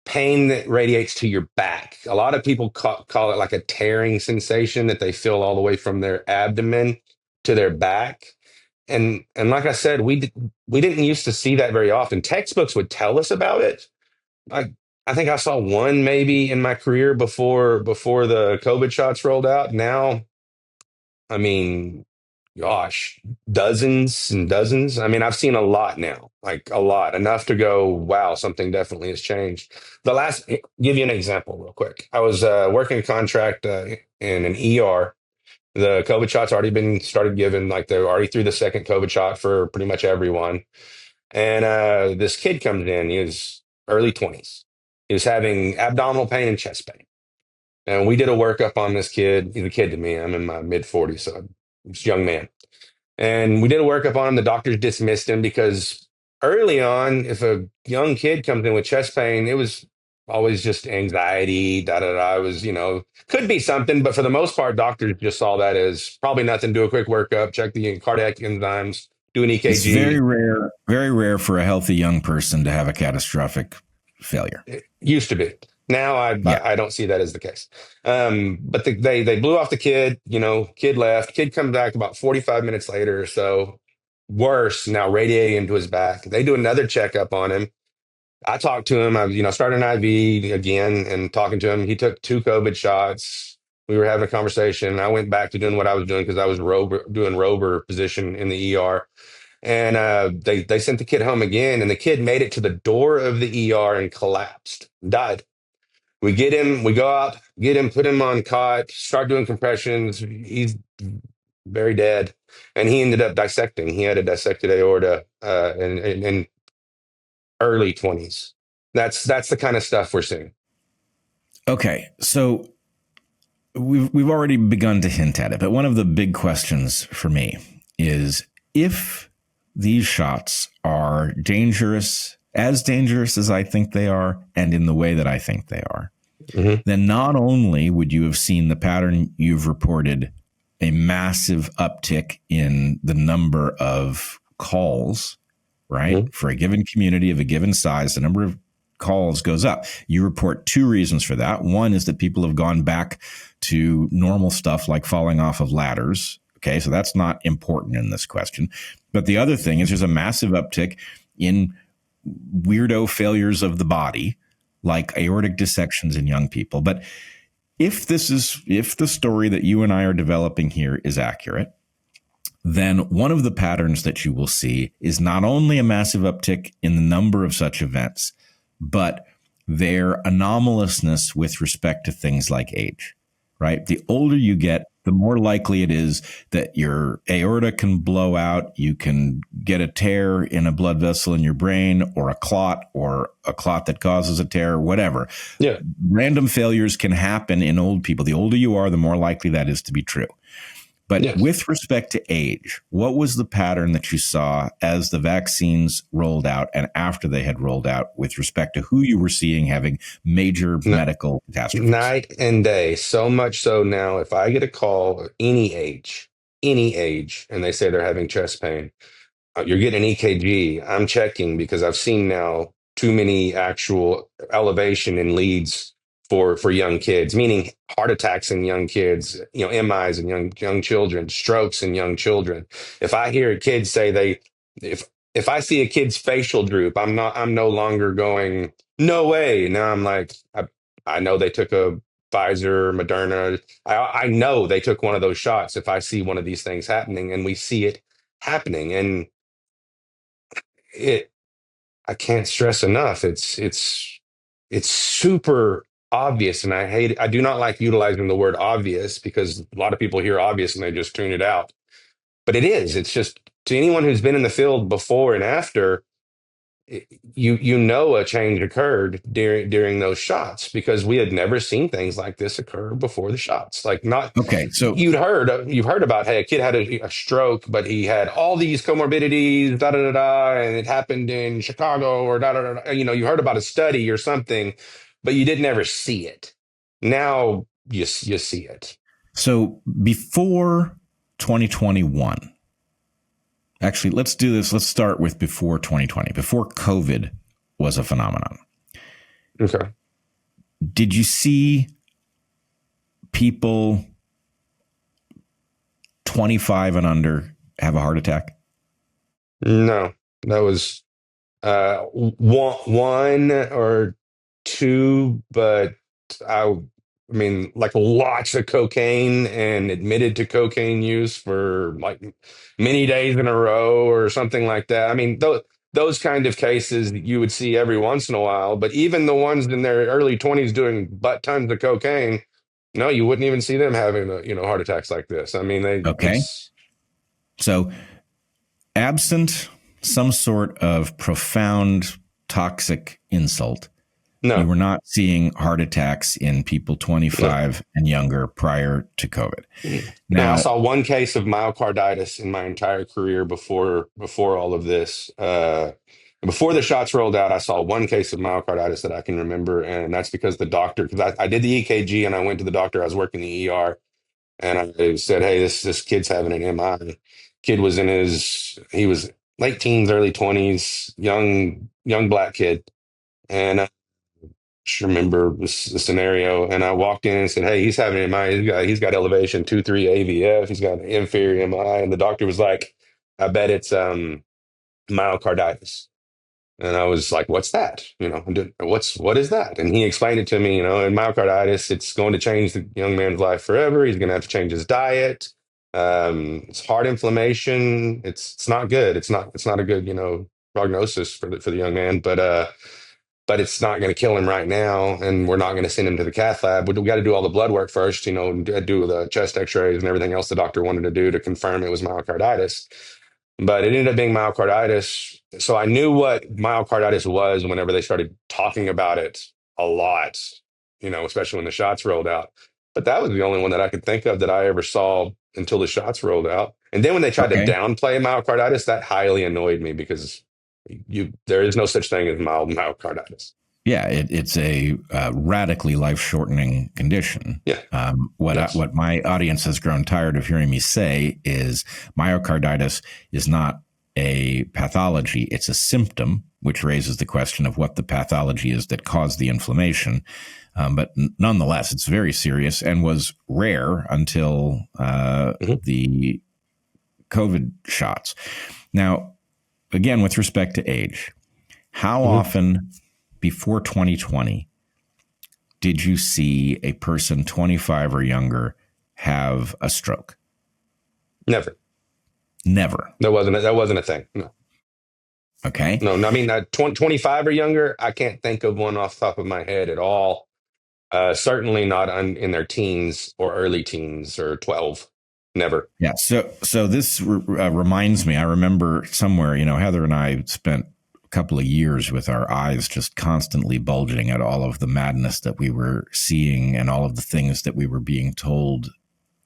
pain that radiates to your back. A lot of people call it like a tearing sensation that they feel all the way from their abdomen to their back. And like I said, we didn't used to see that very often. Textbooks would tell us about it. I think I saw one maybe in my career before the COVID shots rolled out. Now, I mean, gosh, dozens and dozens. I mean, I've seen a lot now, like a lot, enough to go, wow, something definitely has changed. Give you an example real quick. I was working a contract in an ER. The COVID shots already been started given, like they're already through the second COVID shot for pretty much everyone. And this kid comes in, he was early 20s. He was having abdominal pain and chest pain. And we did a workup on this kid. He's a kid to me. I'm in my mid 40s, so I'm just a young man. And we did a workup on him. The doctors dismissed him because early on, if a young kid comes in with chest pain, it was always just anxiety, da da da. It was, could be something, but for the most part, doctors just saw that as probably nothing. Do a quick workup, check the cardiac enzymes, do an EKG. It's very rare for a healthy young person to have a catastrophic failure. It used to be. Now I don't see that as the case. But they blew off the kid, kid left. Kid comes back about 45 minutes later or so. Worse, now radiating into his back. They do another checkup on him. I talked to him. I started an IV again and talking to him. He took 2 COVID shots. We were having a conversation. I went back to doing what I was doing because I was doing rover position in the ER. And they sent the kid home again, and the kid made it to the door of the ER and collapsed, died. We get him, we go out, get him, put him on cot, start doing compressions. He's very dead. And he ended up dissecting. He had a dissected aorta in early 20s. That's the kind of stuff we're seeing. Okay, so we've already begun to hint at it, but one of the big questions for me is if these shots are dangerous as I think they are, and in the way that I think they are, then not only would you have seen the pattern you've reported, a massive uptick in the number of calls, right? For a given community of a given size, the number of calls goes up. You report 2 reasons for that. One is that people have gone back to normal stuff like falling off of ladders. Okay, so that's not important in this question. But the other thing is there's a massive uptick in weirdo failures of the body, like aortic dissections in young people. But if the story that you and I are developing here is accurate, then one of the patterns that you will see is not only a massive uptick in the number of such events, but their anomalousness with respect to things like age, right? The older you get, the more likely it is that your aorta can blow out, you can get a tear in a blood vessel in your brain, or a clot that causes a tear, whatever. Yeah. Random failures can happen in old people. The older you are, the more likely that is to be true. But with respect to age, what was the pattern that you saw as the vaccines rolled out and after they had rolled out with respect to who you were seeing having major medical catastrophes? Night and day. So much so now, if I get a call any age, and they say they're having chest pain, you're getting an EKG. I'm checking because I've seen now too many actual elevation in leads for young kids, meaning heart attacks in young kids, MIs in young children, strokes in young children. If I hear kids say if I see a kid's facial droop, I'm no longer going, no way. Now I'm like, I know they took a Pfizer, Moderna. I know they took one of those shots if I see one of these things happening, and we see it happening. And I can't stress enough. It's super obvious, and I do not like utilizing the word obvious because a lot of people hear obvious and they just tune it out. But it is. It's just, to anyone who's been in the field before and after, a change occurred during those shots because we had never seen things like this occur before the shots. Like, not okay. So you've heard about, hey, a kid had a stroke, but he had all these comorbidities, da da da da, and it happened in Chicago or da da da. You heard about a study or something, but you didn't ever see it. Now you see it. So before 2021. Actually, let's do this. Let's start with before 2020, before COVID was a phenomenon. Okay. Did you see people 25 and under have a heart attack? No, that was one or two, but I mean, like lots of cocaine and admitted to cocaine use for like many days in a row or something like that. I mean, those kind of cases you would see every once in a while, but even the ones in their early 20s doing butt tons of cocaine, no, you wouldn't even see them having heart attacks like this. I mean, So absent some sort of profound toxic insult, You No. were not seeing heart attacks in people 25 and younger prior to COVID. No, I Now, saw one case of myocarditis in my entire career before all of this. Before the shots rolled out, I saw one case of myocarditis that I can remember, and that's because the doctor, because I did the EKG and I went to the doctor. I was working the ER, and I said, "Hey, this kid's having an MI." Kid was he was late teens, early 20s, young black kid, and just remember the scenario. And I walked in and said, "Hey, he's having an MI. He's got elevation 2-3 AVF. He's got an inferior MI." And the doctor was like, "I bet it's myocarditis." And I was like, "What's that? What is that?" And he explained it to me. In myocarditis, it's going to change the young man's life forever. He's going to have to change his diet. It's heart inflammation. It's not good. It's not a good prognosis for the young man. But it's not going to kill him right now, and we're not going to send him to the cath lab. We got to do all the blood work first, and do the chest X-rays and everything else the doctor wanted to do to confirm it was myocarditis. But it ended up being myocarditis. So I knew what myocarditis was whenever they started talking about it a lot, especially when the shots rolled out. But that was the only one that I could think of that I ever saw until the shots rolled out. And then when they tried to okay. downplay myocarditis, that highly annoyed me because there is no such thing as mild myocarditis. Yeah, it's a radically life-shortening condition. Yeah. What my audience has grown tired of hearing me say is myocarditis is not a pathology; it's a symptom, which raises the question of what the pathology is that caused the inflammation. But nonetheless, it's very serious and was rare until the COVID shots. Now, again, with respect to age, how often before 2020 did you see a person 25 or younger have a stroke? Never. That wasn't a thing. No. Okay. No, I mean, 25 or younger, I can't think of one off the top of my head at all. Certainly not in their teens or early teens or 12. Never. Yeah. So this reminds me, I remember somewhere, Heather and I spent a couple of years with our eyes just constantly bulging at all of the madness that we were seeing and all of the things that we were being told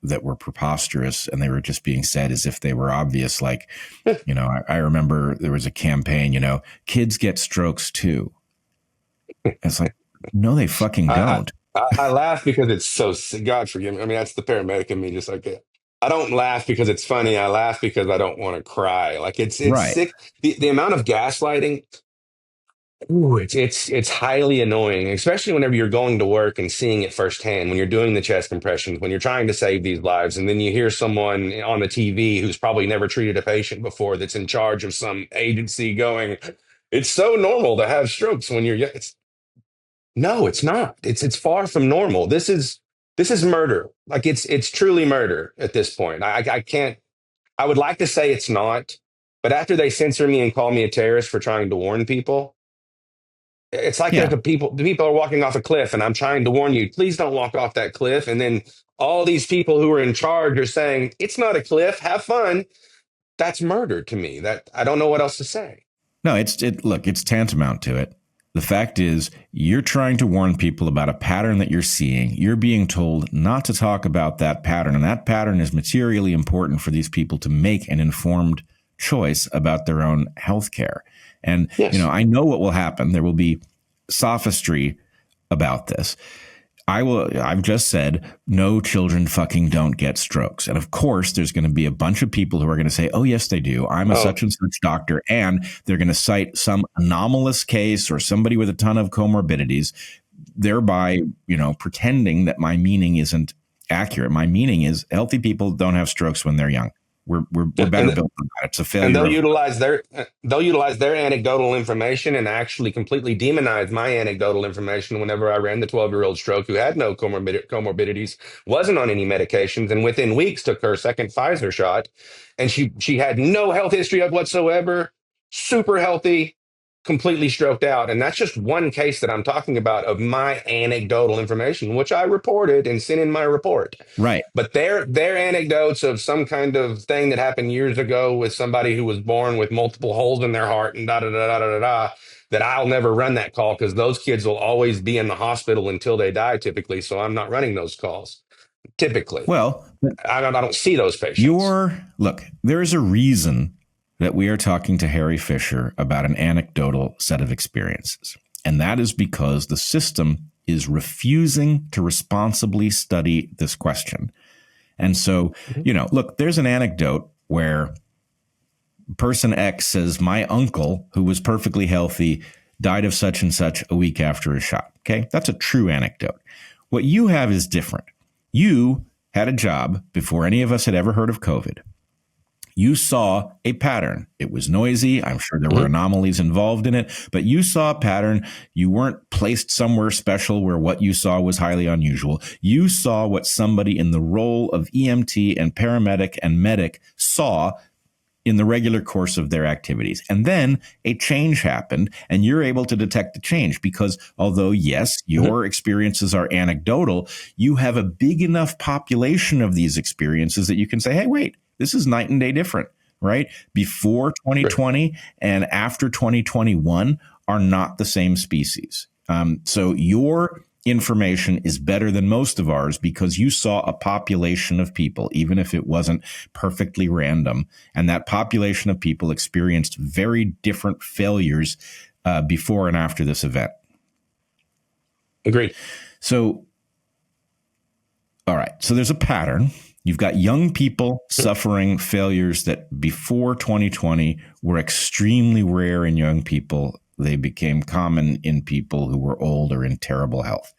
that were preposterous, and they were just being said as if they were obvious. Like, I remember there was a campaign, kids get strokes too. It's like, no, they fucking don't. I laugh because it's so, God forgive me. I mean, that's the paramedic in me, just like that. I don't laugh because it's funny. I laugh because I don't want to cry. Like it's Right. sick. The amount of gaslighting. Ooh, it's highly annoying, especially whenever you're going to work and seeing it firsthand. When you're doing the chest compressions, when you're trying to save these lives, and then you hear someone on the TV who's probably never treated a patient before, that's in charge of some agency, going, "It's so normal to have strokes when you're young." No, it's not. It's far from normal. This is murder. Like it's truly murder at this point. I can't. I would like to say it's not, but after they censor me and call me a terrorist for trying to warn people, it's like Yeah. the people are walking off a cliff, and I'm trying to warn you, please don't walk off that cliff. And then all these people who are in charge are saying, "It's not a cliff. Have fun." That's murder to me. That I don't know what else to say. No, look, it's tantamount to it. The fact is, you're trying to warn people about a pattern that you're seeing. You're being told not to talk about that pattern, and that pattern is materially important for these people to make an informed choice about their own health care. And, Yes. I know what will happen. There will be sophistry about this. I've just said, no, children fucking don't get strokes. And of course, there's going to be a bunch of people who are going to say, "Oh, yes, they do. I'm a such and such doctor." And they're going to cite some anomalous case or somebody with a ton of comorbidities, thereby, pretending that my meaning isn't accurate. My meaning is healthy people don't have strokes when they're young. We're better built than that. It's a failure. And they'll utilize their anecdotal information and actually completely demonize my anecdotal information. Whenever I ran the 12-year-old stroke who had no comorbidities, wasn't on any medications, and within weeks took her second Pfizer shot, and she had no health history of whatsoever, super healthy, completely stroked out. And that's just one case that I'm talking about of my anecdotal information, which I reported and sent in my report. Right. But their anecdotes of some kind of thing that happened years ago with somebody who was born with multiple holes in their heart and da da da da da da. that I'll never run that call because those kids will always be in the hospital until they die, typically. So I'm not running those calls. Typically, Well, I don't see those patients. look, there is a reason that we are talking to Harry Fisher about an anecdotal set of experiences. And that is because the system is refusing to responsibly study this question. And so, look, there's an anecdote where person X says, my uncle, who was perfectly healthy, died of such and such a week after a shot. Okay, that's a true anecdote. What you have is different. You had a job before any of us had ever heard of COVID. You saw a pattern. It was noisy. I'm sure there were anomalies involved in it, but you saw a pattern. You weren't placed somewhere special where what you saw was highly unusual. You saw what somebody in the role of EMT and paramedic and medic saw in the regular course of their activities. And then a change happened, and you're able to detect the change because although, yes, your experiences are anecdotal, you have a big enough population of these experiences that you can say, hey, wait, this is night and day different, right? Before 2020 and after 2021 are not the same species. So your information is better than most of ours because you saw a population of people, even if it wasn't perfectly random. And that population of people experienced very different failures before and after this event. Agreed. So, all right. So there's a pattern. You've got young people suffering failures that before 2020 were extremely rare in young people. They became common in people who were old or in terrible health.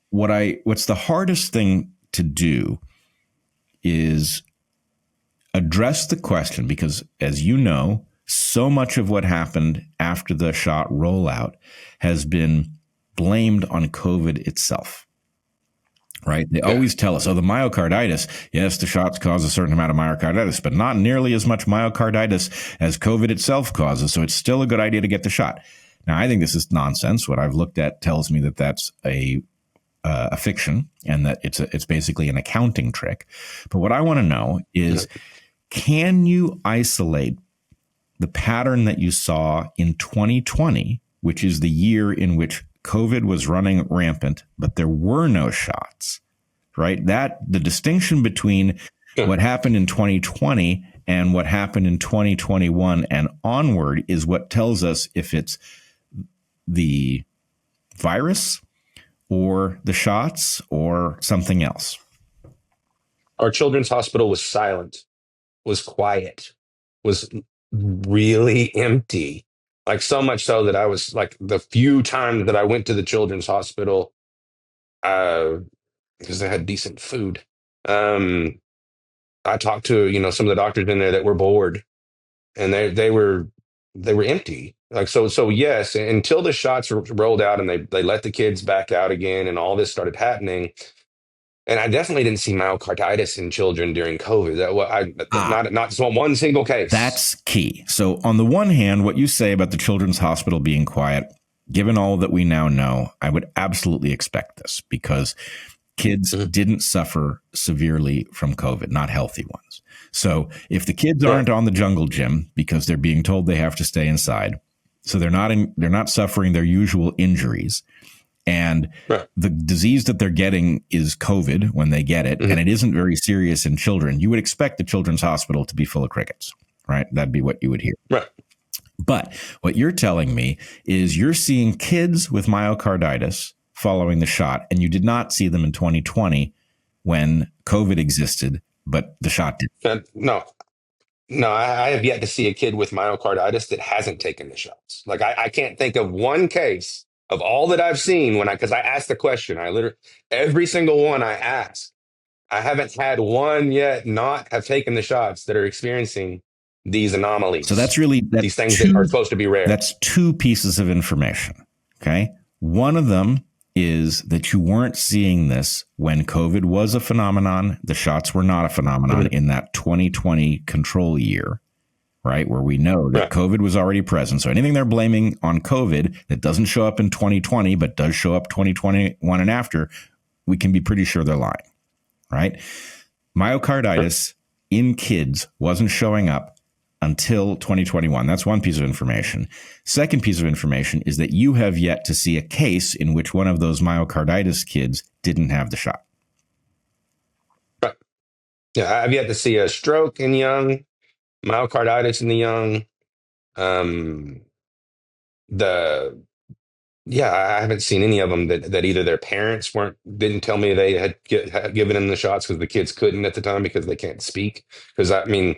What's the hardest thing to do is address the question, because as you know, so much of what happened after the shot rollout has been blamed on COVID itself. Right? They always tell us, the myocarditis, yes, the shots cause a certain amount of myocarditis, but not nearly as much myocarditis as COVID itself causes. So it's still a good idea to get the shot. Now, I think this is nonsense. What I've looked at tells me that that's a fiction and that it's basically an accounting trick. But what I want to know is, can you isolate the pattern that you saw in 2020, which is the year in which COVID was running rampant, but there were no shots, right? That the distinction between what happened in 2020 and what happened in 2021 and onward is what tells us if it's the virus or the shots or something else. Our children's hospital was silent, was quiet, was really empty. Like so much so that I was like the few times that I went to the children's hospital, because they had decent food. I talked to some of the doctors in there that were bored, and they were empty. Like so yes, until the shots rolled out and they let the kids back out again, and all this started happening. And I definitely didn't see myocarditis in children during COVID. Not just one single case. That's key. So on the one hand, what you say about the children's hospital being quiet, given all that we now know, I would absolutely expect this because kids didn't suffer severely from COVID, not healthy ones. So if the kids aren't on the jungle gym because they're being told they have to stay inside, so they're not suffering their usual injuries. And the disease that they're getting is COVID when they get it, and it isn't very serious in children. You would expect the children's hospital to be full of crickets, right? That'd be what you would hear. Right. But what you're telling me is you're seeing kids with myocarditis following the shot, and you did not see them in 2020 when COVID existed, but the shot did. No, I have yet to see a kid with myocarditis that hasn't taken the shots. Like I can't think of one case of all that I've seen because I asked the question. I literally, every single one I asked, I haven't had one yet not have taken the shots that are experiencing these anomalies. So that's these things that are supposed to be rare. That's two pieces of information. Okay. One of them is that you weren't seeing this when COVID was a phenomenon. The shots were not a phenomenon in that 2020 control year. Right, where we know that COVID was already present. So anything they're blaming on COVID that doesn't show up in 2020, but does show up 2021 and after, we can be pretty sure they're lying, right? Myocarditis in kids wasn't showing up until 2021. That's one piece of information. Second piece of information is that you have yet to see a case in which one of those myocarditis kids didn't have the shot. Right. Yeah, I've yet to see a stroke in young, myocarditis in the young. The Yeah, I haven't seen any of them that either their parents didn't tell me they had given them the shots because the kids couldn't at the time because they can't speak. Because I mean,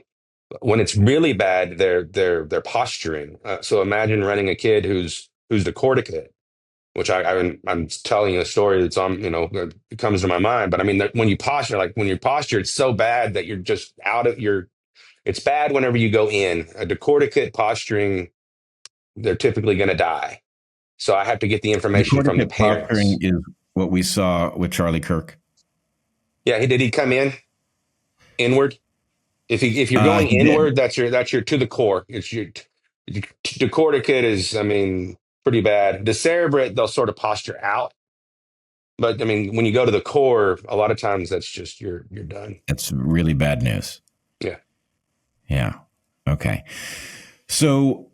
when it's really bad, they're posturing. So imagine running a kid who's decorticate, which I'm telling you a story that's on, it comes to my mind. But I mean, when you posture, it's so bad that you're just out of your. It's bad whenever you go in a decorticate posturing. They're typically going to die. So I have to get the information from the Decorticate posturing parents. is what we saw with Charlie Kirk. Yeah, did he come inward? If you're going inward, that's your to the core. It's your decorticate is, I mean, pretty bad. Decerebrate, they'll sort of posture out. But I mean, when you go to the core, a lot of times that's just you're done. It's really bad news. Yeah. Yeah. Okay. So,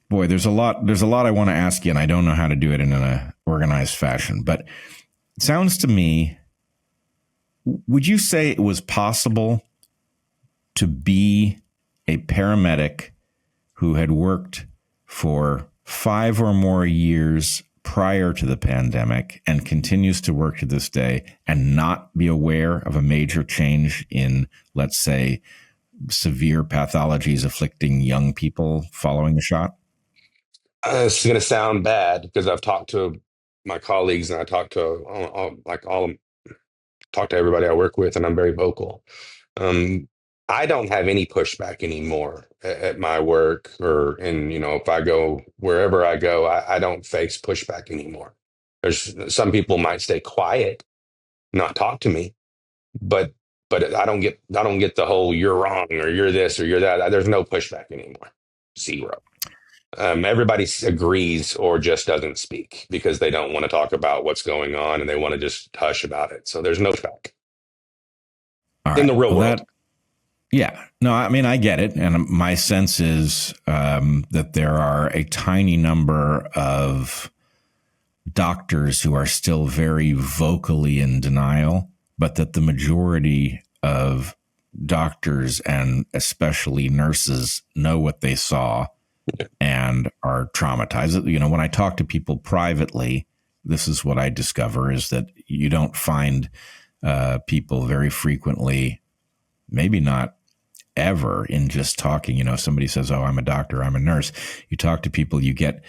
boy, there's a lot I want to ask you, and I don't know how to do it in an organized fashion. But it sounds to me, would you say it was possible to be a paramedic who had worked for 5 or more years prior to the pandemic and continues to work to this day and not be aware of a major change in, let's say, severe pathologies afflicting young people following the shot? It's going to sound bad because I've talked to my colleagues and I talk to talk to everybody I work with, and I'm very vocal. I don't have any pushback anymore at my work if I go wherever I go, I don't face pushback anymore. There's some people might stay quiet, not talk to me, but I don't get the whole you're wrong or you're this or you're that. There's no pushback anymore. Zero. Everybody agrees or just doesn't speak because they don't want to talk about what's going on and they want to just hush about it. So there's no pushback in the real world. Yeah, no, I mean, I get it. And my sense is that there are a tiny number of doctors who are still very vocally in denial, but that the majority of doctors and especially nurses know what they saw and are traumatized. When I talk to people privately, this is what I discover is that you don't find people very frequently, maybe not ever, in just talking. Somebody says, "Oh, I'm a doctor, I'm a nurse." You talk to people, you get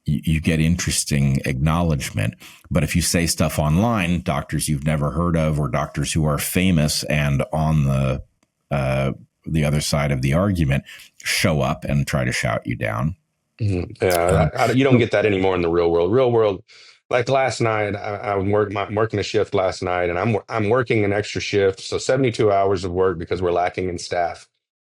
interesting acknowledgement. But if you say stuff online, doctors you've never heard of or doctors who are famous and on the other side of the argument show up and try to shout you down. Mm-hmm. Yeah, you don't get that anymore in the real world. Real world, like last night, I'm working a shift last night, and I'm working an extra shift, so 72 hours of work because we're lacking in staff.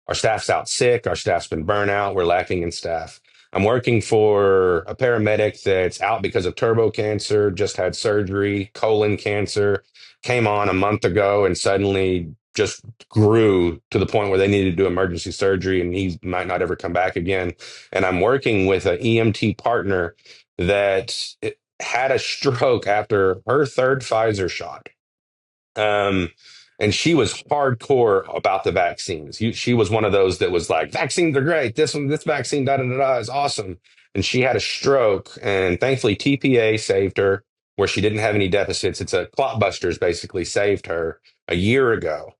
Our staff's out sick. Our staff's been burnt out. We're lacking in staff. I'm working for a paramedic that's out because of turbo cancer, just had surgery, colon cancer, came on a month ago, and suddenly just grew to the point where they needed to do emergency surgery and he might not ever come back again. And I'm working with an EMT partner that had a stroke after her third Pfizer shot. And she was hardcore about the vaccines. She was one of those that was like, vaccines are great. This vaccine, da da da da, is awesome. And she had a stroke, and thankfully TPA saved her, where she didn't have any deficits. It's a clotbusters basically saved her a year ago.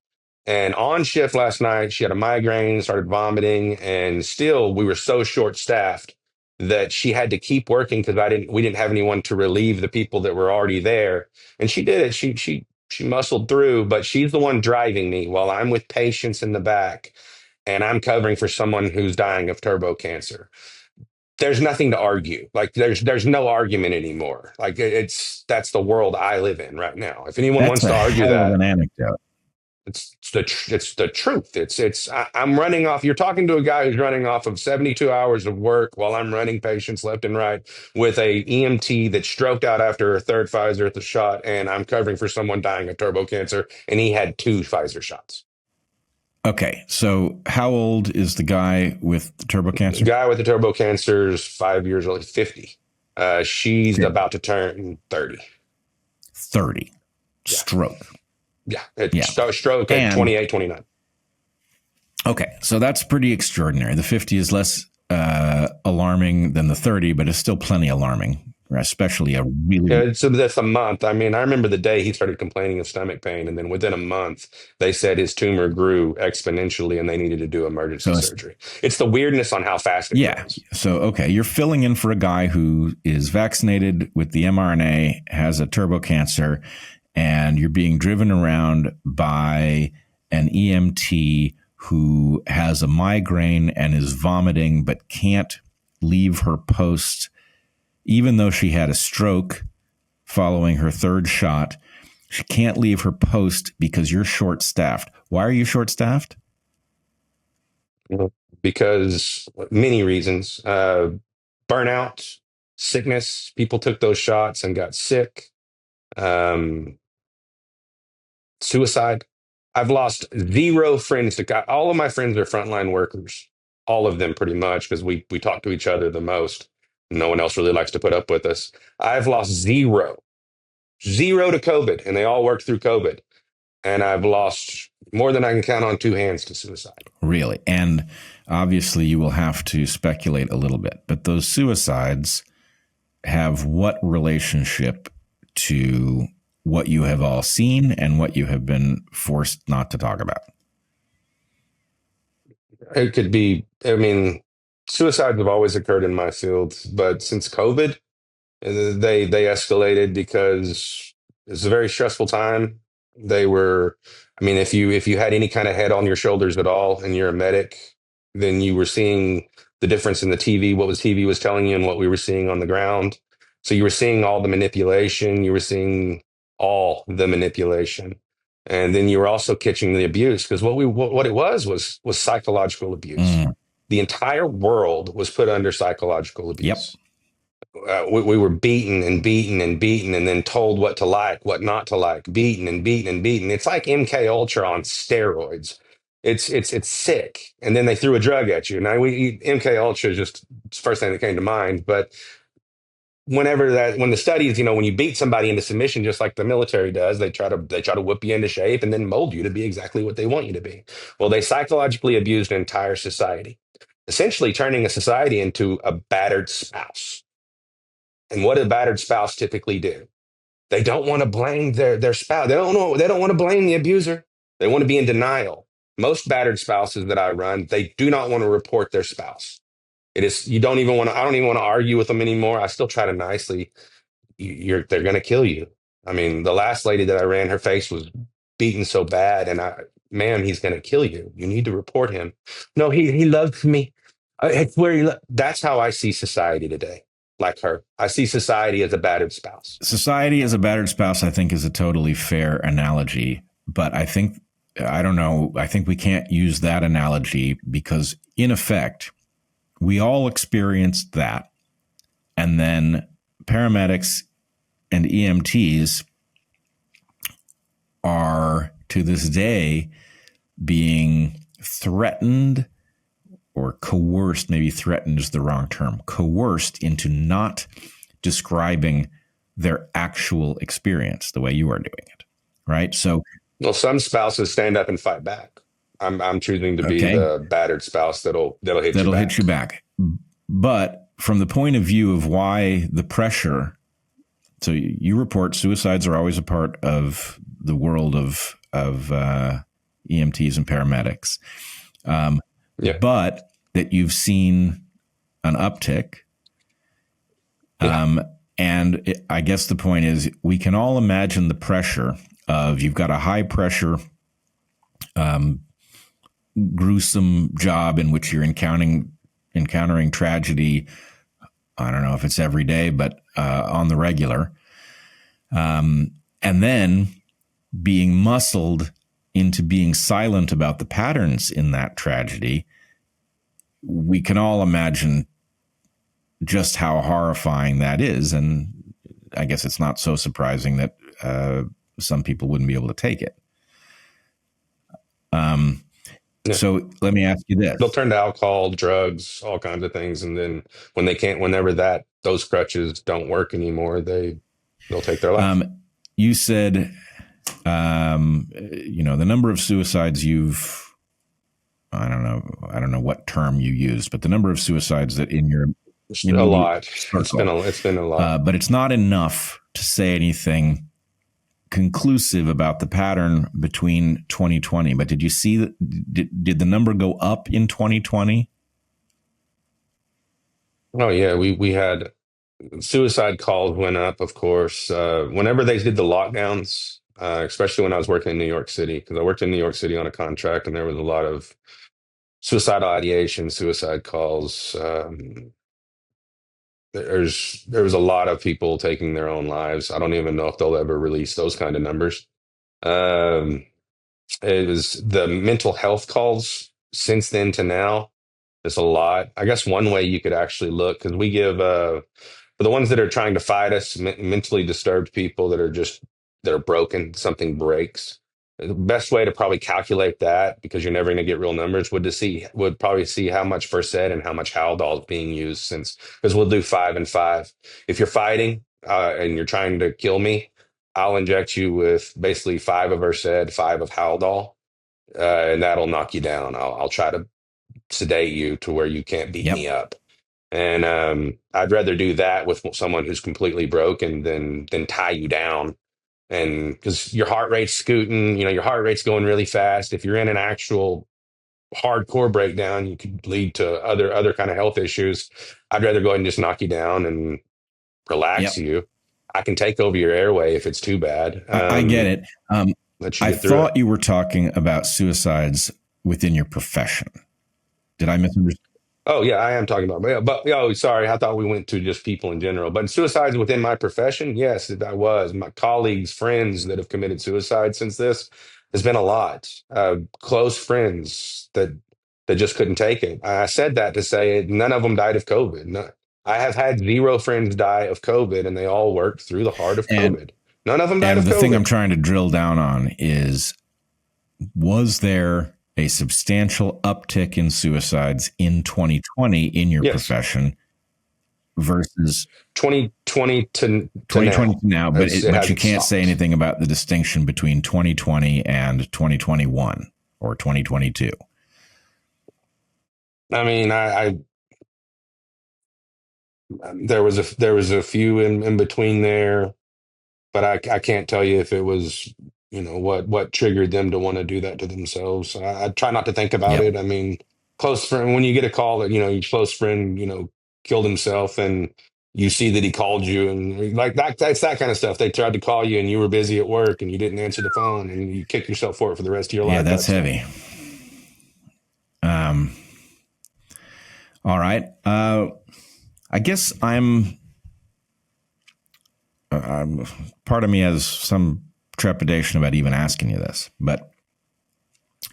And on shift last night, she had a migraine, started vomiting, and still we were so short staffed that she had to keep working because we didn't have anyone to relieve the people that were already there. And she did it. She muscled through, but she's the one driving me while I'm with patients in the back and I'm covering for someone who's dying of turbo cancer. There's nothing to argue. Like there's no argument anymore. Like that's the world I live in right now. If anyone wants to argue that, an anecdote. It's the truth. I'm running off. You're talking to a guy who's running off of 72 hours of work while I'm running patients left and right with a EMT that stroked out after her third Pfizer at the shot, and I'm covering for someone dying of turbo cancer, and he had 2 Pfizer shots. Okay, so how old is the guy with the turbo The cancer? guy with the turbo cancer is 5 years old, 50. She's 50. about to turn 30. 30. Yeah. Stroke. Yeah. Yeah. Stroke at And 28, 29. okay, so that's pretty extraordinary. The 50 is less alarming than the 30, but it's still plenty alarming, especially a really. Yeah, so that's a month. I mean, I remember the day he started complaining of stomach pain, and then within a month, they said his tumor grew exponentially and they needed to do emergency So surgery. It's the weirdness on how fast it yeah. grows. So, okay, you're filling in for a guy who is vaccinated with the mRNA, has a turbo cancer, and you're being driven around by an EMT who has a migraine and is vomiting but can't leave her post, even though she had a stroke following her third shot. She can't leave her post because you're short staffed. Why are you short staffed? Because many reasons, burnout, sickness. People took those shots and got sick. Um, Suicide. I've lost zero friends to God. All of my friends are frontline workers, all of them pretty much, because we talk to each other the most. No one else really likes to put up with us. I've lost zero to COVID, and they all worked through COVID. And I've lost more than I can count on two hands to suicide. Really? And obviously, you will have to speculate a little bit, but those suicides have what relationship to what you have all seen and what you have been forced not to talk about? It could be, I mean, suicides have always occurred in my field, but since COVID, they escalated because it's a very stressful time. They were, I mean, if you had any kind of head on your shoulders at all and you're a medic, then you were seeing the difference in the TV, what was TV was telling you and what we were seeing on the ground. So you were seeing all the manipulation, you were seeing all the manipulation. And then you were also catching the abuse because what it was psychological abuse. Mm. The entire world was put under psychological Yep. abuse. We were beaten and beaten and beaten and then told what to like, what not to like, beaten and beaten and beaten. It's like MK Ultra on steroids. It's sick. And then they threw a drug at you. Now MK Ultra is just the first thing that came to mind. But when the studies, when you beat somebody into submission, just like the military does, they try to whip you into shape and then mold you to be exactly what they want you to be. Well, they psychologically abused an entire society, essentially turning a society into a battered spouse. And what does a battered spouse typically do? They don't want to blame their spouse. They don't know. They don't want to blame the abuser. They want to be in denial. Most battered spouses that I run, they do not want to report their spouse. It is you don't even want to. I don't even want to argue with them anymore. I still try to nicely. They're going to kill you. I mean, the last lady that I ran, her face was beaten so bad, and ma'am, he's going to kill you. You need to report him. No, he loves me. It's where that's how I see society today. Like her. I see society as a battered spouse. Society as a battered spouse, I think, is a totally fair analogy. But I don't know, I think we can't use that analogy because, in effect, we all experienced that. And then paramedics and EMTs are, to this day, being threatened or coerced, maybe threatened is the wrong term, coerced into not describing their actual experience the way you are doing it, right? So, well, some spouses stand up and fight back. I'm choosing to be okay, the battered spouse that'll hit you back. But from the point of view of why the pressure, so you report suicides are always a part of the world of EMTs and paramedics. Yeah. But that you've seen an uptick. Yeah. I guess the point is we can all imagine the pressure of you've got a high pressure, gruesome job in which you're encountering tragedy. I don't know if it's every day, but on the regular. And then being muscled into being silent about the patterns in that tragedy. We can all imagine just how horrifying that is. And I guess it's not so surprising that some people wouldn't be able to take it. Yeah. So let me ask you They'll this. turn to alcohol, drugs, all kinds of things, and then when they can't, whenever those crutches don't work anymore, they'll take their life. You said, the number of suicides I don't know what term you used, but the number of suicides that in your It's a immediate lot. circle, It's been a lot. but it's not enough to say anything conclusive about the pattern between 2020. But did you see that? Did the number go up in 2020? Oh yeah, we had suicide calls went up, of course. Whenever they did the lockdowns, especially when I was working in New York City, because I worked in New York City on a contract, and there was a lot of suicidal ideation, suicide calls. There was a lot of people taking their own lives. I don't even know if they'll ever release those kind of numbers. Um, it was the mental health calls since then to now. It's a lot. I guess one way you could actually look, because we give for the ones that are trying to fight us, mentally disturbed people that are broken, something breaks. The best way to probably calculate that, because you're never going to get real numbers, would probably see how much Versed and how much Haldol is being used, since because we'll do 5 and 5. If you're fighting and you're trying to kill me, I'll inject you with basically 5 of Versed, 5 of Haldol, and that'll knock you down. I'll try to sedate you to where you can't beat me Yep. up. And I'd rather do that with someone who's completely broken than tie you down. And because your heart rate's scooting, your heart rate's going really fast. If you're in an actual hardcore breakdown, you could lead to other kind of health issues. I'd rather go ahead and just knock you down and relax Yep. you. I can take over your airway if it's too bad. I get it. Let you I get through it. thought you were talking about suicides within your profession. Did I misunderstand? Oh yeah, I am talking about, oh, sorry, I thought we went to just people in general. But suicides within my profession, yes, I was. My colleagues, friends that have committed suicide since this has been a lot. Close friends that just couldn't take it. I said that to say none of them died of COVID. No, I have had 0 friends die of COVID, and they all worked through the heart of And COVID. None of them died and of the thing I'm COVID. trying to drill down on is, was there a substantial uptick in suicides in 2020 in your Yes, profession versus 2020 to 2020 now, now? But it but you hasn't can't say stopped. anything about the distinction between 2020 and 2021 or 2022. I mean, there was a few in between there, but I can't tell you if it was what triggered them to want to do that to themselves. I try not to think about Yep. it. I mean, close friend, when you get a call that your close friend killed himself, and you see that he called you, and like that's that kind of stuff. They tried to call you and you were busy at work and you didn't answer the phone, and you kick yourself for it for the rest of your Yeah, life. that's That's heavy. Um, all right. I guess part of me has some trepidation about even asking you this, but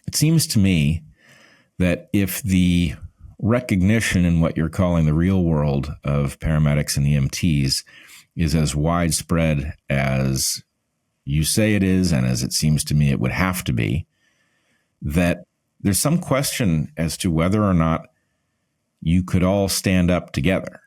it seems to me that if the recognition in what you're calling the real world of paramedics and EMTs is as widespread as you say it is, and as it seems to me it would have to be, that there's some question as to whether or not you could all stand up together.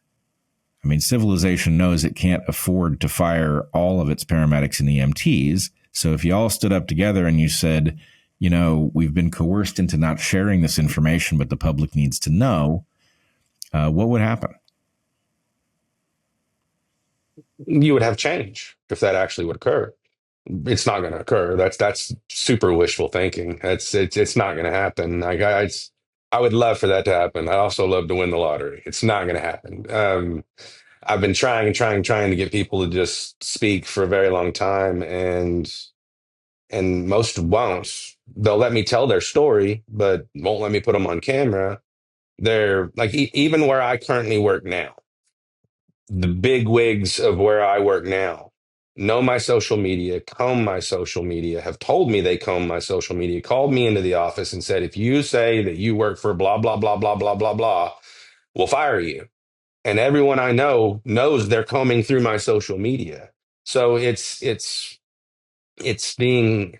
I mean, civilization knows it can't afford to fire all of its paramedics and EMTs. So if you all stood up together and you said, we've been coerced into not sharing this information, but the public needs to know, what would happen? You would have change if that actually would occur. It's not going to occur. That's super wishful thinking. It's not going to happen. I would love for that to happen. I also love to win the lottery. It's not going to happen. I've been trying and trying to get people to just speak for a very long time, and most won't. They'll let me tell their story, but won't let me put them on camera. They're like even where I currently work now, the big wigs of where I work now know my social media, comb my social media, have told me they comb my social media, called me into the office and said, if you say that you work for blah, blah, blah, blah, blah, blah, blah, we'll fire you. And everyone I know knows they're combing through my social media. So it's being,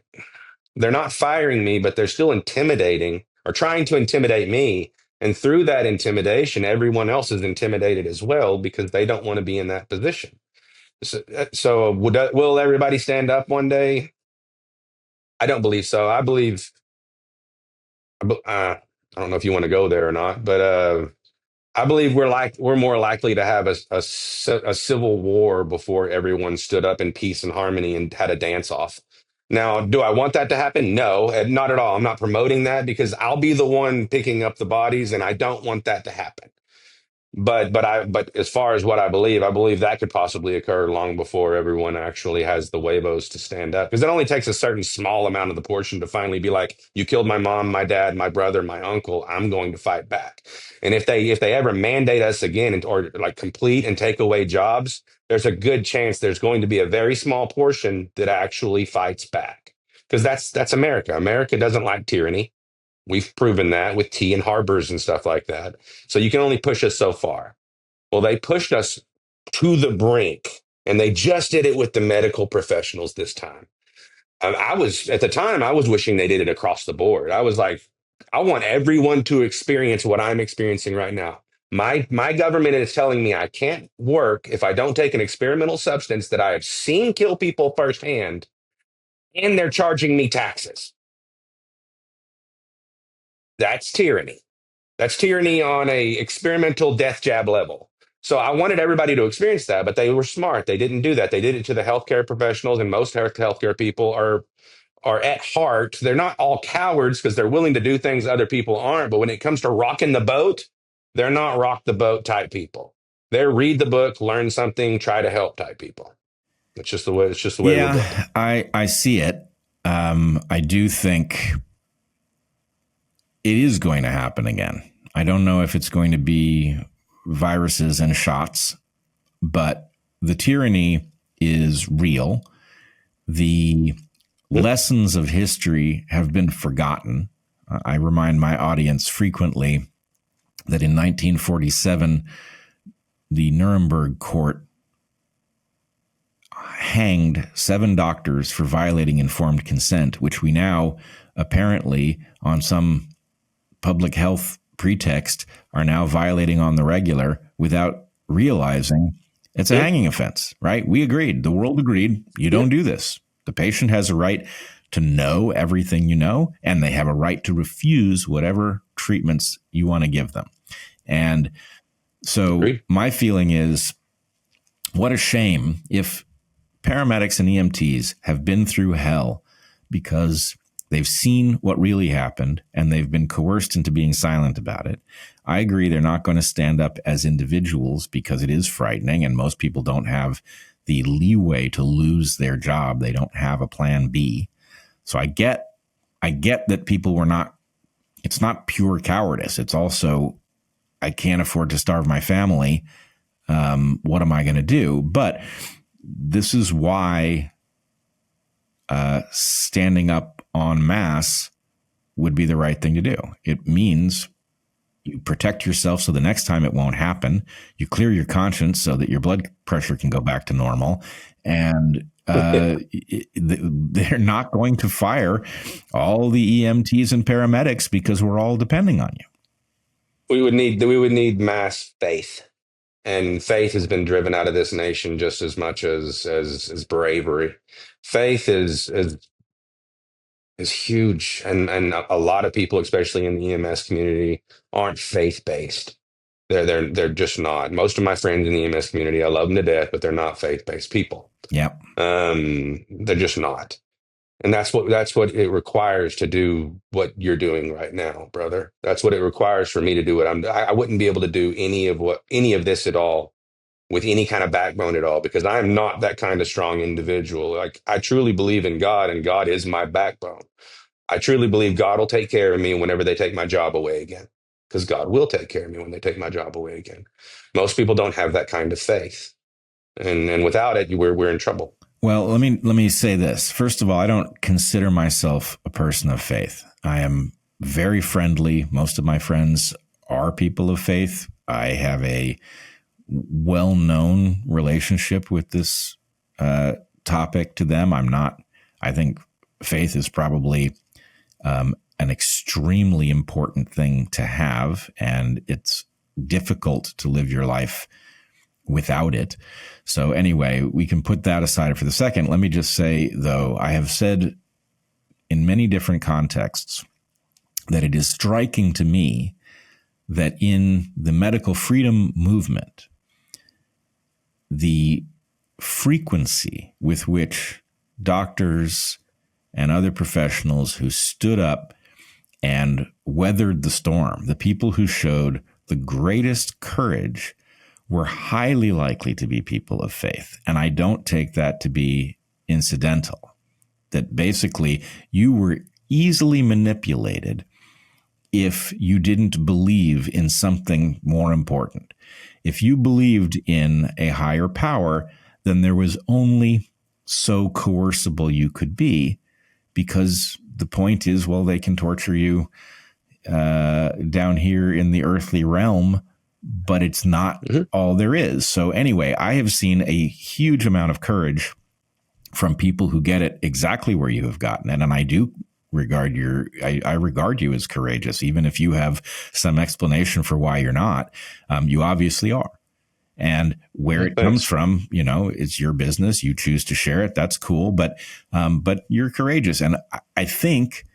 they're not firing me, but they're still intimidating are trying to intimidate me. And through that intimidation, everyone else is intimidated as well because they don't want to be in that position. So will everybody stand up one day? I don't believe so. I believe, I don't know if you want to go there or not, but I believe we're more likely to have a civil war before everyone stood up in peace and harmony and had a dance off. Now, do I want that to happen? No, not at all. I'm not promoting that because I'll be the one picking up the bodies, and I don't want that to happen. But as far as what I believe that could possibly occur long before everyone actually has the huevos to stand up. Because it only takes a certain small amount of the portion to finally be like, you killed my mom, my dad, my brother, my uncle. I'm going to fight back. And if they ever mandate us again or like complete and take away jobs, there's a good chance there's going to be a very small portion that actually fights back. Because that's America. America doesn't like tyranny. We've proven that with tea and harbors and stuff like that. So you can only push us so far. Well, they pushed us to the brink, and they just did it with the medical professionals this time. I was wishing they did it across the board. I was like, I want everyone to experience what I'm experiencing right now. My government is telling me I can't work if I don't take an experimental substance that I have seen kill people firsthand, and they're charging me taxes. That's tyranny. That's tyranny on a experimental death jab level. So I wanted everybody to experience that, but they were smart. They didn't do that. They did it to the healthcare professionals, and most healthcare people are at heart. They're not all cowards because they're willing to do things other people aren't. But when it comes to rocking the boat, they're not rock the boat type people. They're read the book, learn something, try to help type people. It's just the way. It's just the way. Yeah, I see it. I do think it is going to happen again. I don't know if it's going to be viruses and shots, but the tyranny is real. The lessons of history have been forgotten. I remind my audience frequently that in 1947, the Nuremberg court hanged 7 doctors for violating informed consent, which we now apparently on some public health pretext are now violating on the regular without realizing it's a hanging offense, right? We agreed. The world agreed. You don't do this. The patient has a right to know everything you know, and they have a right to refuse whatever treatments you want to give them. And so my feeling is, what a shame if paramedics and EMTs have been through hell because they've seen what really happened and they've been coerced into being silent about it. I agree they're not going to stand up as individuals because it is frightening and most people don't have the leeway to lose their job. They don't have a plan B. So I get that people were not, it's not pure cowardice. It's also, I can't afford to starve my family. What am I going to do? But this is why standing up en masse would be the right thing to do. It means you protect yourself so the next time it won't happen. You clear your conscience so that your blood pressure can go back to normal. And they're not going to fire all the EMTs and paramedics because we're all depending on you. We would need mass faith. And faith has been driven out of this nation just as much as bravery. Faith is huge, and a lot of people, especially in the EMS community, aren't faith based. They're just not. Most of my friends in the EMS community, I love them to death, but they're not faith based people. Yep. They're just not, and that's what it requires to do what you're doing right now, brother. That's what it requires for me to do what I wouldn't be able to do any of this at all with any kind of backbone at all, because I'm not that kind of strong individual. Like, I truly believe in God, and God is my backbone. I truly believe God will take care of me whenever they take my job away again, because God will take care of me when they take my job away again. Most people don't have that kind of faith, and without it, we're in trouble. Well, let me say this. First of all, I don't consider myself a person of faith. I am very friendly. Most of my friends are people of faith. I have a well-known relationship with this topic to them. I think faith is probably an extremely important thing to have, and it's difficult to live your life without it. So anyway, we can put that aside for the second. Let me just say, though, I have said in many different contexts that it is striking to me that in the medical freedom movement, the frequency with which doctors and other professionals who stood up and weathered the storm, the people who showed the greatest courage, were highly likely to be people of faith. And I don't take that to be incidental, that basically you were easily manipulated if you didn't believe in something more important. If you believed in a higher power, then there was only so coercible you could be, because the point is, well, they can torture you down here in the earthly realm, but it's not all there is. So anyway, I have seen a huge amount of courage from people who get it exactly where you have gotten it. And I do regard I regard you as courageous, even if you have some explanation for why you're not. You obviously are. And where it comes from, it's your business. You choose to share it. That's cool. But you're courageous. And I think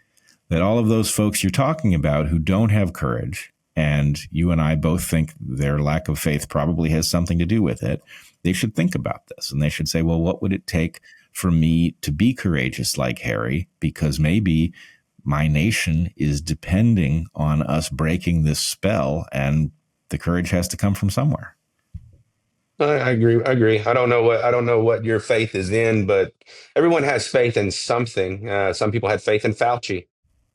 that all of those folks you're talking about who don't have courage, and you and I both think their lack of faith probably has something to do with it, they should think about this. And they should say, well, what would it take for me to be courageous like Harry? Because maybe my nation is depending on us breaking this spell, and the courage has to come from somewhere. I agree. I don't know what your faith is in, but everyone has faith in something. Some people had faith in Fauci.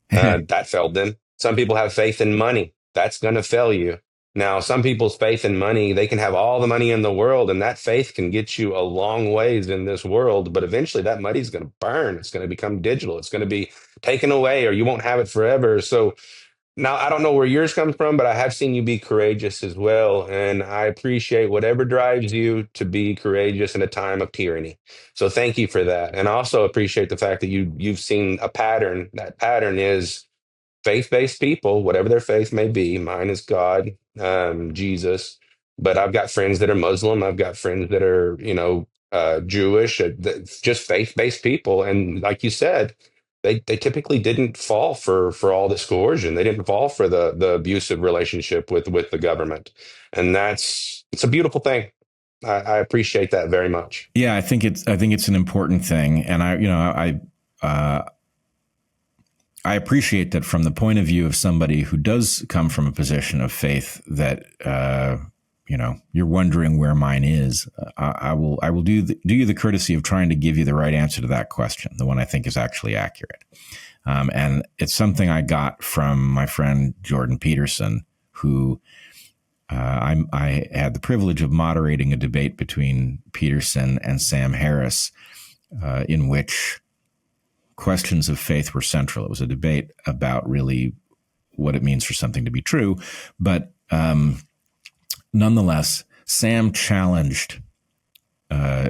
That failed them. Some people have faith in money. That's going to fail you. Now, some people's faith in money, they can have all the money in the world, and that faith can get you a long ways in this world. But eventually that money's going to burn. It's going to become digital. It's going to be taken away, or you won't have it forever. So now, I don't know where yours comes from, but I have seen you be courageous as well. And I appreciate whatever drives you to be courageous in a time of tyranny. So thank you for that. And I also appreciate the fact that you've seen a pattern. That pattern is faith-based people, whatever their faith may be. Mine is God, Jesus. But I've got friends that are Muslim. I've got friends that are, Jewish, just faith-based people. And like you said, they typically didn't fall for all this coercion. They didn't fall for the abusive relationship with the government. And it's a beautiful thing. I appreciate that very much. Yeah, I think it's an important thing. And I appreciate that from the point of view of somebody who does come from a position of faith, that you're wondering where mine is. I will do you the courtesy of trying to give you the right answer to that question, the one I think is actually accurate. And it's something I got from my friend Jordan Peterson, who I had the privilege of moderating a debate between Peterson and Sam Harris, in which questions of faith were central. It was a debate about really what it means for something to be true. But nonetheless, Sam challenged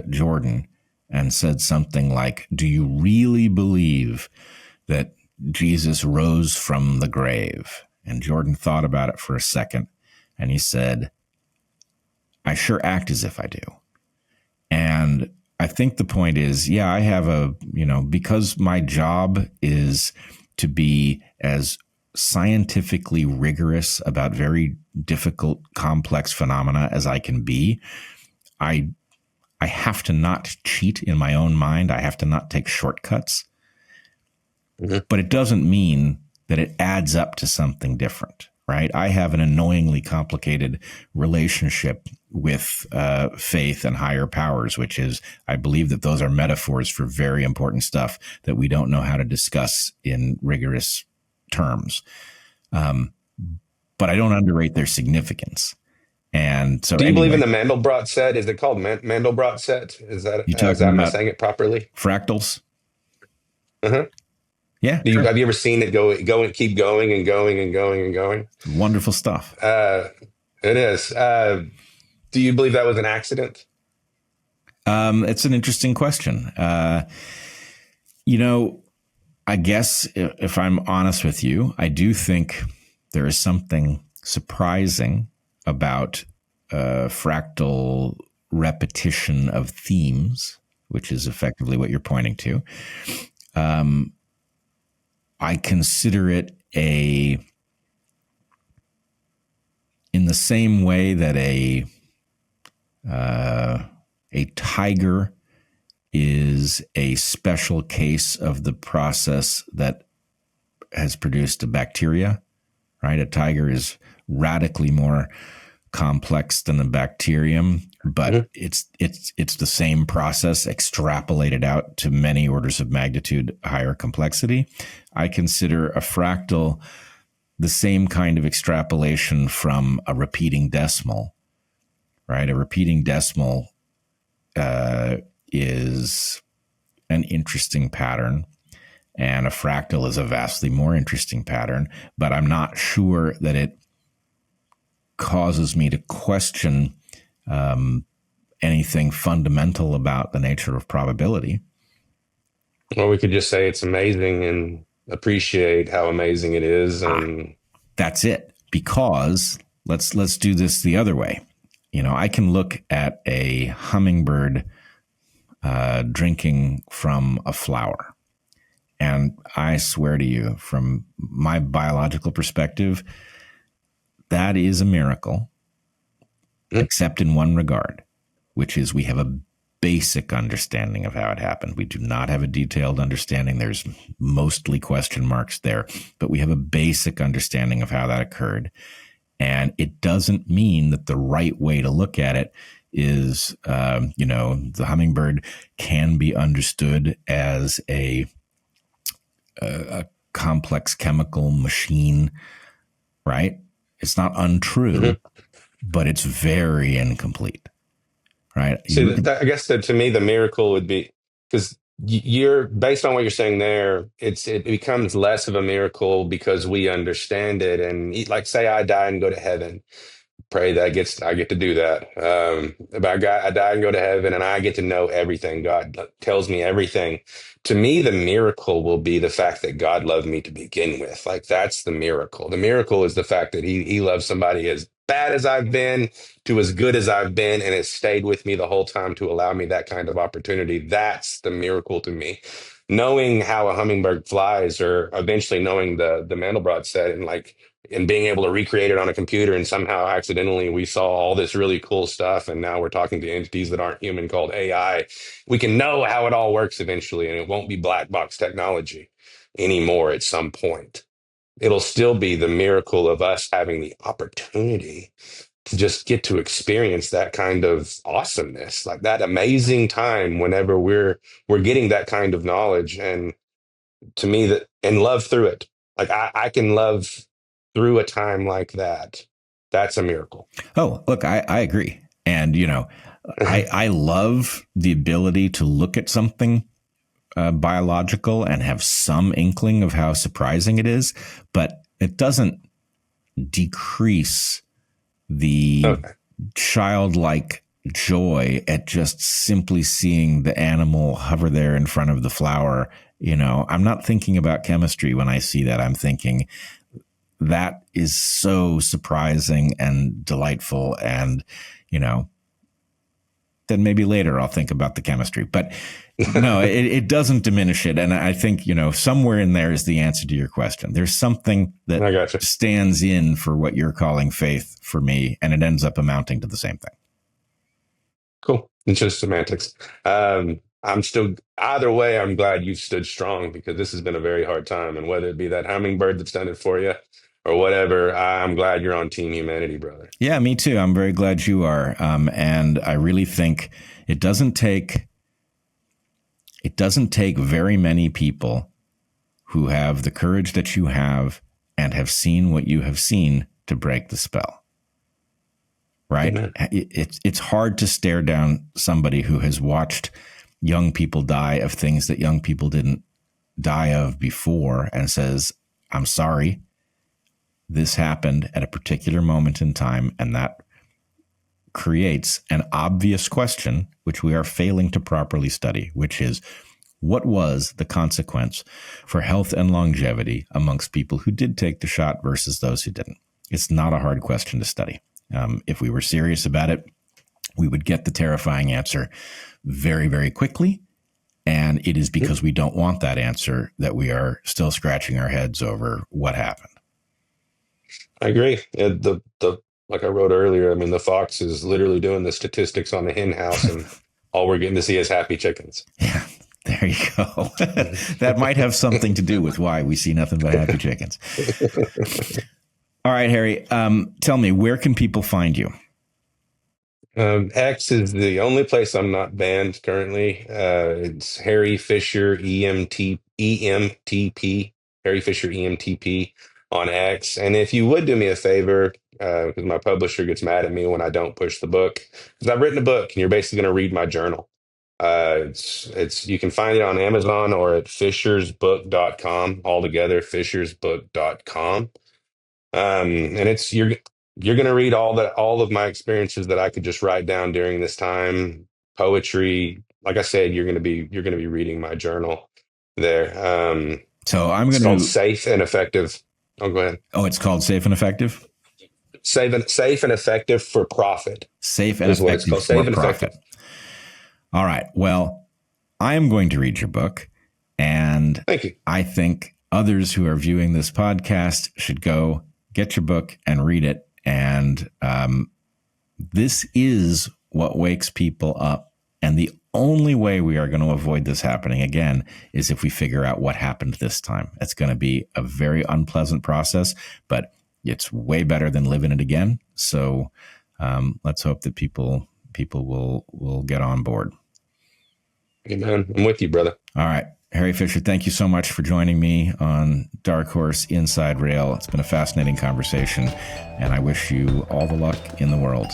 Jordan and said something like, do you really believe that Jesus rose from the grave? And Jordan thought about it for a second, and he said, I sure act as if I do. And I think the point is, yeah, I have because my job is to be as scientifically rigorous about very difficult, complex phenomena as I can be, I have to not cheat in my own mind. I have to not take shortcuts. Mm-hmm. But it doesn't mean that it adds up to something different, right? I have an annoyingly complicated relationship with faith and higher powers, which is, I believe that those are metaphors for very important stuff that we don't know how to discuss in rigorous terms. But I don't underrate their significance. And so, do you believe in the Mandelbrot set? Is it called Mandelbrot set? Is that am I saying it properly? Fractals. Uh-huh. Yeah. Have you ever seen it go and keep going and going and going and going? Wonderful stuff. It is. Do you believe that was an accident? It's an interesting question. I I guess if I'm honest with you, I do think there is something surprising about fractal repetition of themes, which is effectively what you're pointing to. I consider it in the same way that a tiger is a special case of the process that has produced a bacteria, right? A tiger is radically more complex than a bacterium, but it's the same process extrapolated out to many orders of magnitude higher complexity. I consider a fractal the same kind of extrapolation from a repeating decimal, right? A repeating decimal is an interesting pattern, and a fractal is a vastly more interesting pattern, but I'm not sure that it causes me to question anything fundamental about the nature of probability. Well, we could just say it's amazing and appreciate how amazing it is. And that's it. Because let's do this the other way. I can look at a hummingbird drinking from a flower. And I swear to you, from my biological perspective, that is a miracle, except in one regard, which is we have a basic understanding of how it happened. We do not have a detailed understanding. There's mostly question marks there, but we have a basic understanding of how that occurred. And it doesn't mean that the right way to look at it is, the hummingbird can be understood as a complex chemical machine, right? It's not untrue, but it's very incomplete, right? So I guess that to me, the miracle would be because you're based on what you're saying there. It becomes less of a miracle because we understand it. And like, say I die and go to heaven. Pray that I get to do that. But I die and go to heaven, and I get to know everything. God tells me everything. To me, the miracle will be the fact that God loved me to begin with. Like, that's the miracle. The miracle is the fact that he loves somebody as bad as I've been to as good as I've been, and has stayed with me the whole time to allow me that kind of opportunity. That's the miracle to me. Knowing how a hummingbird flies, or eventually knowing the Mandelbrot set, and being able to recreate it on a computer, and somehow accidentally we saw all this really cool stuff, and now we're talking to entities that aren't human called AI. We can know how it all works eventually, and it won't be black box technology anymore at some point. It'll still be the miracle of us having the opportunity to just get to experience that kind of awesomeness, like that amazing time whenever we're getting that kind of knowledge. And to me, that and love through it. Like I can love through a time like that. That's a miracle. Oh, look, I agree. And, I love the ability to look at something biological and have some inkling of how surprising it is, but it doesn't decrease the childlike joy at just simply seeing the animal hover there in front of the flower. I'm not thinking about chemistry when I see that. I'm thinking that is so surprising and delightful. And, then maybe later I'll think about the chemistry. But no, it doesn't diminish it. And I think, somewhere in there is the answer to your question. There's something that stands in for what you're calling faith for me, and it ends up amounting to the same thing. Cool. It's just semantics. I'm still, either way, I'm glad you've stood strong, because this has been a very hard time. And whether it be that hummingbird that's done it for you or whatever, I'm glad you're on Team Humanity, brother. Yeah, me too. I'm very glad you are. And I really think it doesn't take very many people who have the courage that you have and have seen what you have seen to break the spell. Right? Amen. It's hard to stare down somebody who has watched young people die of things that young people didn't die of before and says, I'm sorry, this happened at a particular moment in time, and that creates an obvious question, which we are failing to properly study, which is, what was the consequence for health and longevity amongst people who did take the shot versus those who didn't? It's not a hard question to study. If we were serious about it, we would get the terrifying answer very, very quickly. And it is because we don't want that answer that we are still scratching our heads over what happened. I agree. Like I wrote earlier, I mean, the fox is literally doing the statistics on the hen house, and all we're getting to see is happy chickens. Yeah, there you go. That might have something to do with why we see nothing but happy chickens. All right, Harry, tell me, where can people find you? X is the only place I'm not banned currently. It's Harry Fisher EMTP, Harry Fisher EMTP on X. And if you would do me a favor, because my publisher gets mad at me when I don't push the book, because I've written a book and you're basically going to read my journal. It's you can find it on Amazon or at fishersbook.com, all together, fishersbook.com. And it's you're going to read all of my experiences that I could just write down during this time, poetry. Like I said, you're going to be reading my journal there. So I'm It's going called to Safe and Effective. Oh, go ahead. Oh, it's called Safe and Effective? Safe and Effective for Profit. Safe and Is what it's Effective called. Safe for and Profit. Effective. All right. Well, I am going to read your book, and Thank you. I think others who are viewing this podcast should go get your book and read it. And this is what wakes people up. And the only way we are going to avoid this happening again is if we figure out what happened this time. It's going to be a very unpleasant process, but it's way better than living it again. So let's hope that people will get on board. Amen. I'm with you, brother. All right. Harry Fisher, thank you so much for joining me on DarkHorse Inside Rail. It's been a fascinating conversation, and I wish you all the luck in the world.